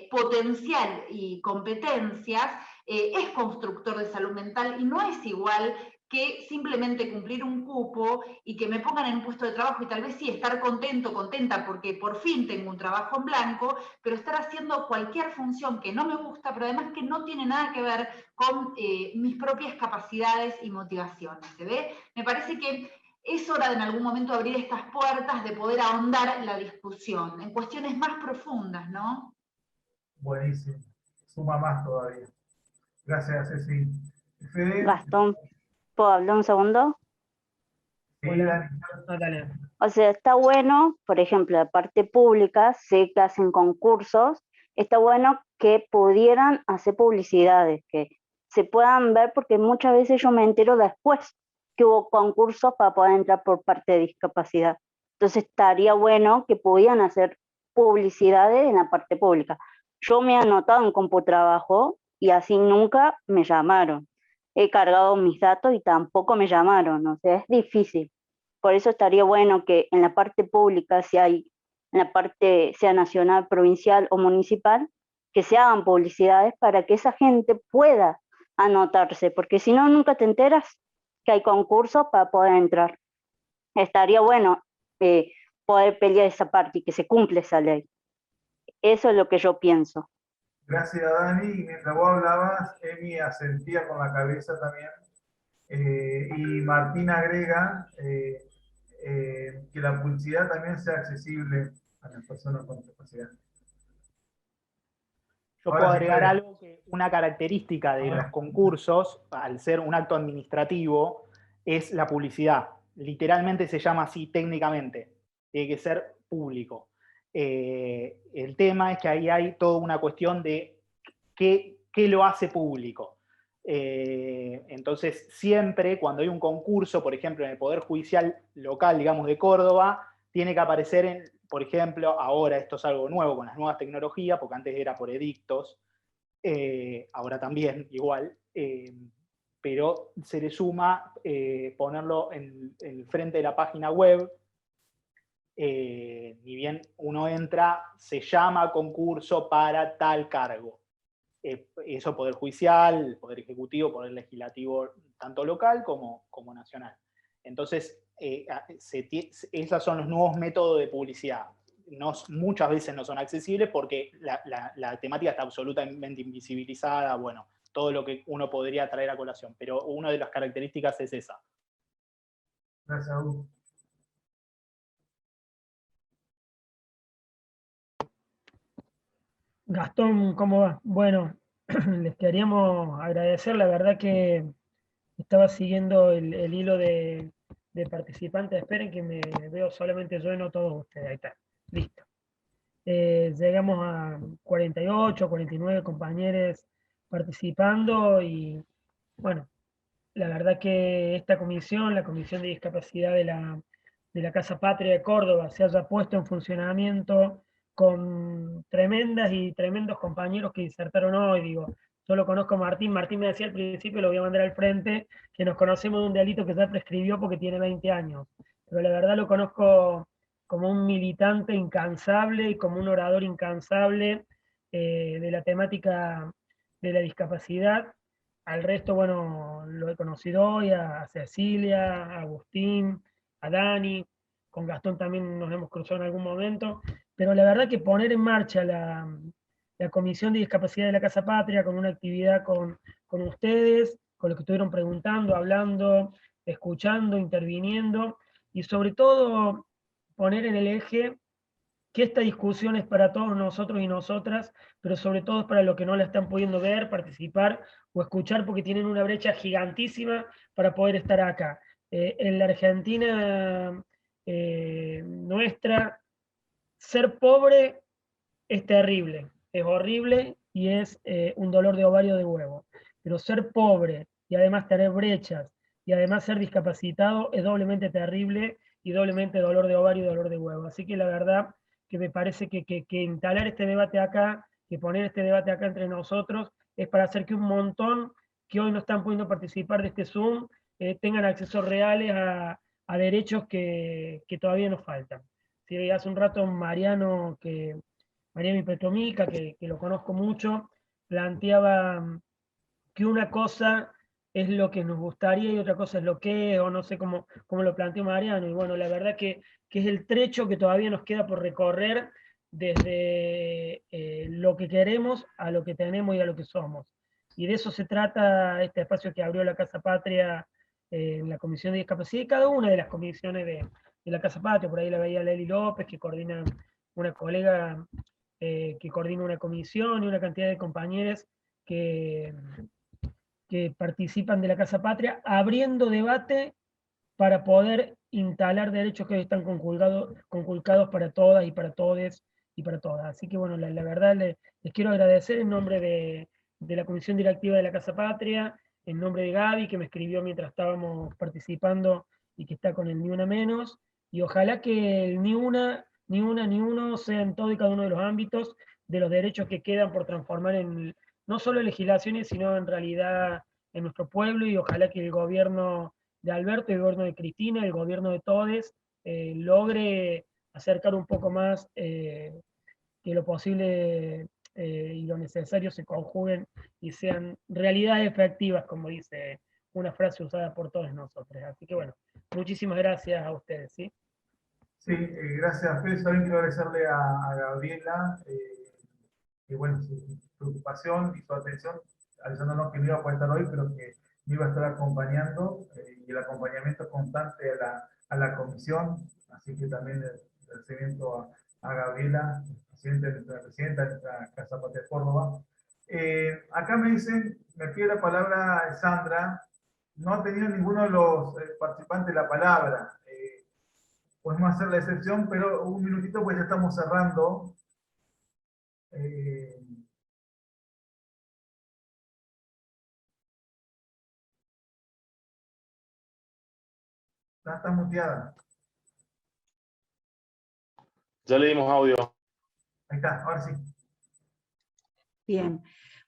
potencial y competencias es constructor de salud mental, y no es igual que simplemente cumplir un cupo y que me pongan en un puesto de trabajo y tal vez sí estar contento, contenta porque por fin tengo un trabajo en blanco, pero estar haciendo cualquier función que no me gusta, pero además que no tiene nada que ver con mis propias capacidades y motivaciones. ¿Se ve? Me parece que es hora de en algún momento abrir estas puertas, de poder ahondar la discusión en cuestiones más profundas, ¿no? buenísimo. Suma más todavía. Gracias, Ceci. Fede, Gastón, ¿puedo hablar un segundo? sí, Hola, Dani. Natalia. O sea, está bueno, por ejemplo, la parte pública, sé que hacen concursos está bueno que pudieran hacer publicidades, que se puedan ver, porque muchas veces yo me entero después que hubo concursos para poder entrar por parte de discapacidad. Entonces estaría bueno que pudieran hacer publicidades en la parte pública. Yo me he anotado en CompuTrabajo y así nunca me llamaron. He cargado mis datos y tampoco me llamaron, o sea, es difícil. Por eso estaría bueno que en la parte pública, si hay, en la parte sea nacional, provincial o municipal, que se hagan publicidades para que esa gente pueda anotarse, porque si no, nunca te enteras que hay concursos para poder entrar. Estaría bueno poder pelear esa parte y que se cumpla esa ley. Eso es lo que yo pienso. Gracias, Dani. Y mientras vos hablabas, Emi asentía con la cabeza también. Y Martín agrega que la publicidad también sea accesible a las personas con discapacidad. Yo Ahora, puedo si agregar querés. algo que una característica de los concursos, al ser un acto administrativo, es la publicidad. Literalmente se llama así técnicamente. Tiene que ser público. El tema es que ahí hay toda una cuestión de qué lo hace público. Entonces, siempre cuando hay un concurso, por ejemplo, en el Poder Judicial local, digamos, de Córdoba, tiene que aparecer, por ejemplo, ahora esto es algo nuevo con las nuevas tecnologías, porque antes era por edictos, ahora también igual, pero se le suma ponerlo en el frente de la página web. Ni bien uno entra, se llama concurso para tal cargo. Eso Poder Judicial, Poder Ejecutivo, Poder Legislativo, tanto local como nacional. Entonces, esos son los nuevos métodos de publicidad. Muchas veces no son accesibles porque la temática está absolutamente invisibilizada, bueno, todo lo que uno podría traer a colación, pero una de las características es esa. Gracias, Hugo. Gastón, ¿cómo va? Bueno, les queríamos agradecer, la verdad que estaba siguiendo el hilo de participantes. Esperen que me veo solamente yo y no todos ustedes. Ahí está, listo. Llegamos a 48, 49 compañeros participando y bueno, la verdad que esta comisión, la Comisión de Discapacidad de la Casa Patria de Córdoba, se haya puesto en funcionamiento con tremendas y tremendos compañeros que disertaron hoy. Digo, yo lo conozco a Martín. Martín me decía al principio, lo voy a mandar al frente, que nos conocemos de un delito que ya prescribió porque tiene 20 años. Pero la verdad lo conozco como un militante incansable y como un orador incansable de la temática de la discapacidad. Al resto, bueno, lo he conocido hoy, a Cecilia, a Agustín, a Dani, con Gastón también nos hemos cruzado en algún momento, pero la verdad que poner en marcha la Comisión de Discapacidad de la Casa Patria con una actividad con ustedes, con los que estuvieron preguntando, hablando, escuchando, interviniendo, y sobre todo poner en el eje que esta discusión es para todos nosotros y nosotras, pero sobre todo es para los que no la están pudiendo ver, participar o escuchar, porque tienen una brecha gigantísima para poder estar acá. En la Argentina nuestra, ser pobre es terrible, es horrible y es un dolor de ovario de huevo. Pero ser pobre y además tener brechas y además ser discapacitado es doblemente terrible y doblemente dolor de ovario y dolor de huevo. Así que la verdad que me parece que instalar este debate acá, que poner este debate acá entre nosotros, es para hacer que un montón que hoy no están pudiendo participar de este Zoom tengan acceso reales a derechos que todavía nos faltan. Sí, hace un rato Mariano Petromica, que lo conozco mucho, planteaba que una cosa es lo que nos gustaría y otra cosa es lo que es, o no sé cómo lo planteó Mariano. Y bueno, la verdad que es el trecho que todavía nos queda por recorrer desde lo que queremos a lo que tenemos y a lo que somos. Y de eso se trata este espacio que abrió la Casa Patria en la Comisión de Discapacidad y cada una de las comisiones de la Casa Patria. Por ahí la veía Leli López, que coordina una colega que coordina una comisión, y una cantidad de compañeros que participan de la Casa Patria, abriendo debate para poder instalar derechos que hoy están conculcados para todas y para todos y para todas. Así que bueno, la verdad les quiero agradecer en nombre de la Comisión Directiva de la Casa Patria, en nombre de Gaby, que me escribió mientras estábamos participando y que está con el Ni Una Menos, y ojalá que el Ni Una, Ni Una, Ni Uno sea en todo y cada uno de los ámbitos de los derechos que quedan por transformar en no solo legislaciones, sino en realidad en nuestro pueblo, y ojalá que el gobierno de Alberto, el gobierno de Cristina, el gobierno de todos, logre acercar un poco más que lo posible y lo necesario se conjuguen y sean realidades efectivas, como dice una frase usada por todos nosotros. Así que bueno, muchísimas gracias a ustedes, ¿sí? Sí, gracias, Fede. También quiero agradecerle a Gabriela, que bueno, su preocupación y su atención, avisándonos que no iba a poder estar hoy, pero que me iba a estar acompañando, y el acompañamiento constante a la comisión. Así que también el agradecimiento a Gabriela, presidenta de nuestra Casa Patria Córdoba. Acá me dicen, me pide la palabra Sandra. No ha tenido ninguno de los participantes la palabra. Podemos hacer la excepción, pero un minutito, pues ya estamos cerrando. Está muteada. Ya le dimos audio. Ahí está, ahora sí. Bien,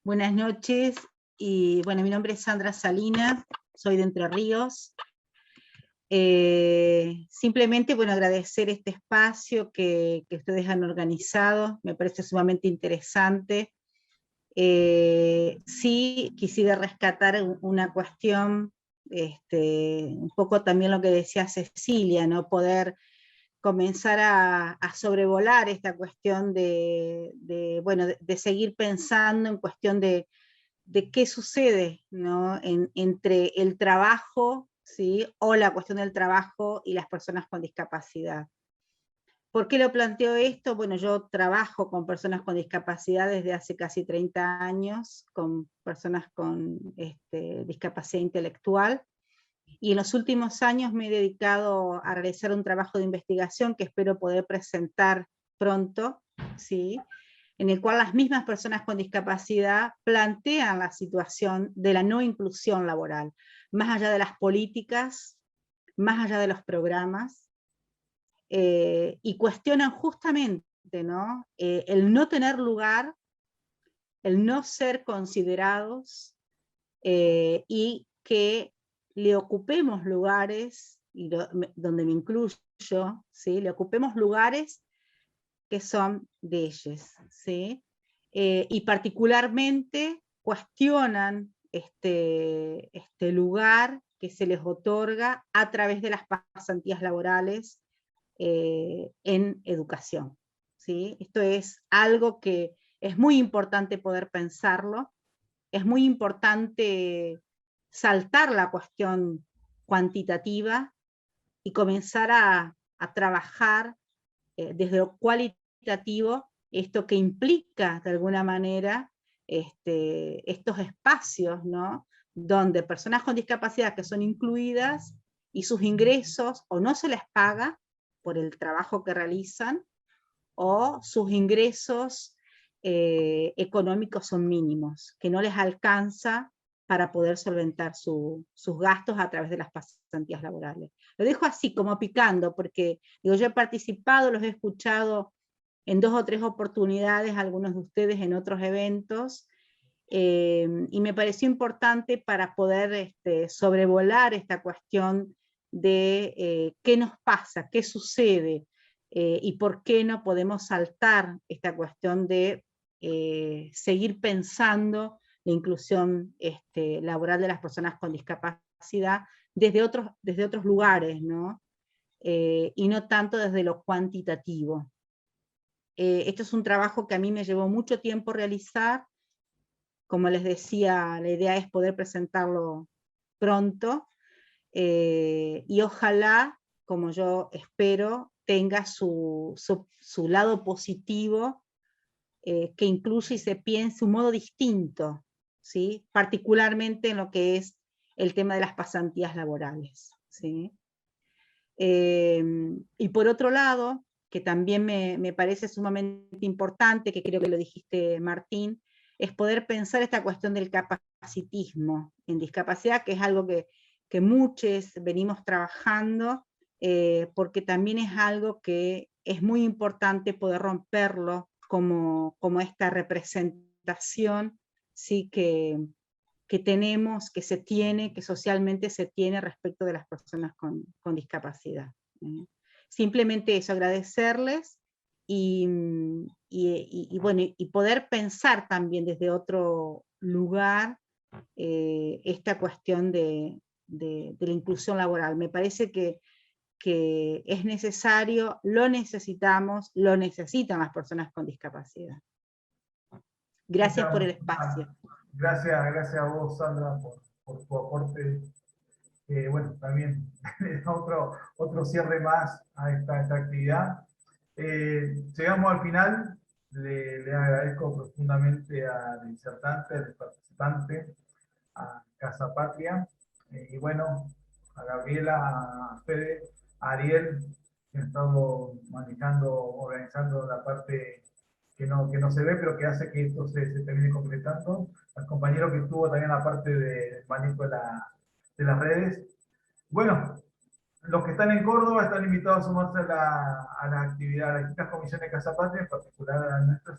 buenas noches. Y bueno, mi nombre es Sandra Salinas, soy de Entre Ríos. Simplemente, bueno, agradecer este espacio que ustedes han organizado, me parece sumamente interesante. Sí, quisiera rescatar una cuestión, un poco también lo que decía Cecilia, ¿no? Poder comenzar a sobrevolar esta cuestión de seguir pensando en cuestión de qué sucede, ¿no? entre el trabajo, ¿sí? O la cuestión del trabajo y las personas con discapacidad. ¿Por qué lo planteo esto? Bueno, yo trabajo con personas con discapacidad desde hace casi 30 años, con personas con discapacidad intelectual, y en los últimos años me he dedicado a realizar un trabajo de investigación que espero poder presentar pronto, ¿sí? En el cual las mismas personas con discapacidad plantean la situación de la no inclusión laboral, más allá de las políticas, más allá de los programas, y cuestionan justamente, ¿no? El no tener lugar, el no ser considerados, y que le ocupemos lugares, y donde me incluyo, ¿sí? Le ocupemos lugares que son de ellos, ¿sí? Y particularmente cuestionan este lugar que se les otorga a través de las pasantías laborales en educación, ¿sí? Esto es algo que es muy importante poder pensarlo, es muy importante saltar la cuestión cuantitativa y comenzar a trabajar desde lo cualitativo, esto que implica de alguna manera estos espacios, ¿no? Donde personas con discapacidad que son incluidas y sus ingresos o no se les paga por el trabajo que realizan, o sus ingresos económicos son mínimos, que no les alcanza para poder solventar sus gastos a través de las pasantías laborales. Lo dejo así, como picando, porque digo, yo he participado, los he escuchado en 2 o 3 oportunidades, algunos de ustedes en otros eventos, y me pareció importante para poder sobrevolar esta cuestión de qué nos pasa, qué sucede, y por qué no podemos saltar esta cuestión de seguir pensando la inclusión laboral de las personas con discapacidad desde otros lugares, ¿no? Y no tanto desde lo cuantitativo. Esto es un trabajo que a mí me llevó mucho tiempo realizar. Como les decía, la idea es poder presentarlo pronto, y ojalá, como yo espero, tenga su lado positivo, que incluya y se piense un modo distinto, ¿sí? Particularmente en lo que es el tema de las pasantías laborales, ¿sí? Y por otro lado, que también me parece sumamente importante, que creo que lo dijiste, Martín, es poder pensar esta cuestión del capacitismo en discapacidad, que es algo que muchos venimos trabajando, porque también es algo que es muy importante poder romperlo como esta representación, ¿sí? que tenemos, que se tiene, que socialmente se tiene respecto de las personas con discapacidad. Simplemente eso, agradecerles y bueno, y poder pensar también desde otro lugar esta cuestión de la inclusión laboral. Me parece que es necesario, lo necesitamos, lo necesitan las personas con discapacidad. Gracias por el espacio. Gracias a vos, Sandra, por tu aporte. Bueno, también otro cierre más a esta actividad. Llegamos al final. Le agradezco profundamente al disertante, al participante, a Casa Patria, y bueno, a Gabriela, a Fede, a Ariel, que han estado manejando, organizando la parte que no se ve, pero que hace que esto se termine completando. Al compañero que estuvo también la parte del manejo de las redes. Bueno, los que están en Córdoba están invitados a sumarse a la actividad, a las distintas comisiones de Casa Patria, en particular a la nuestra,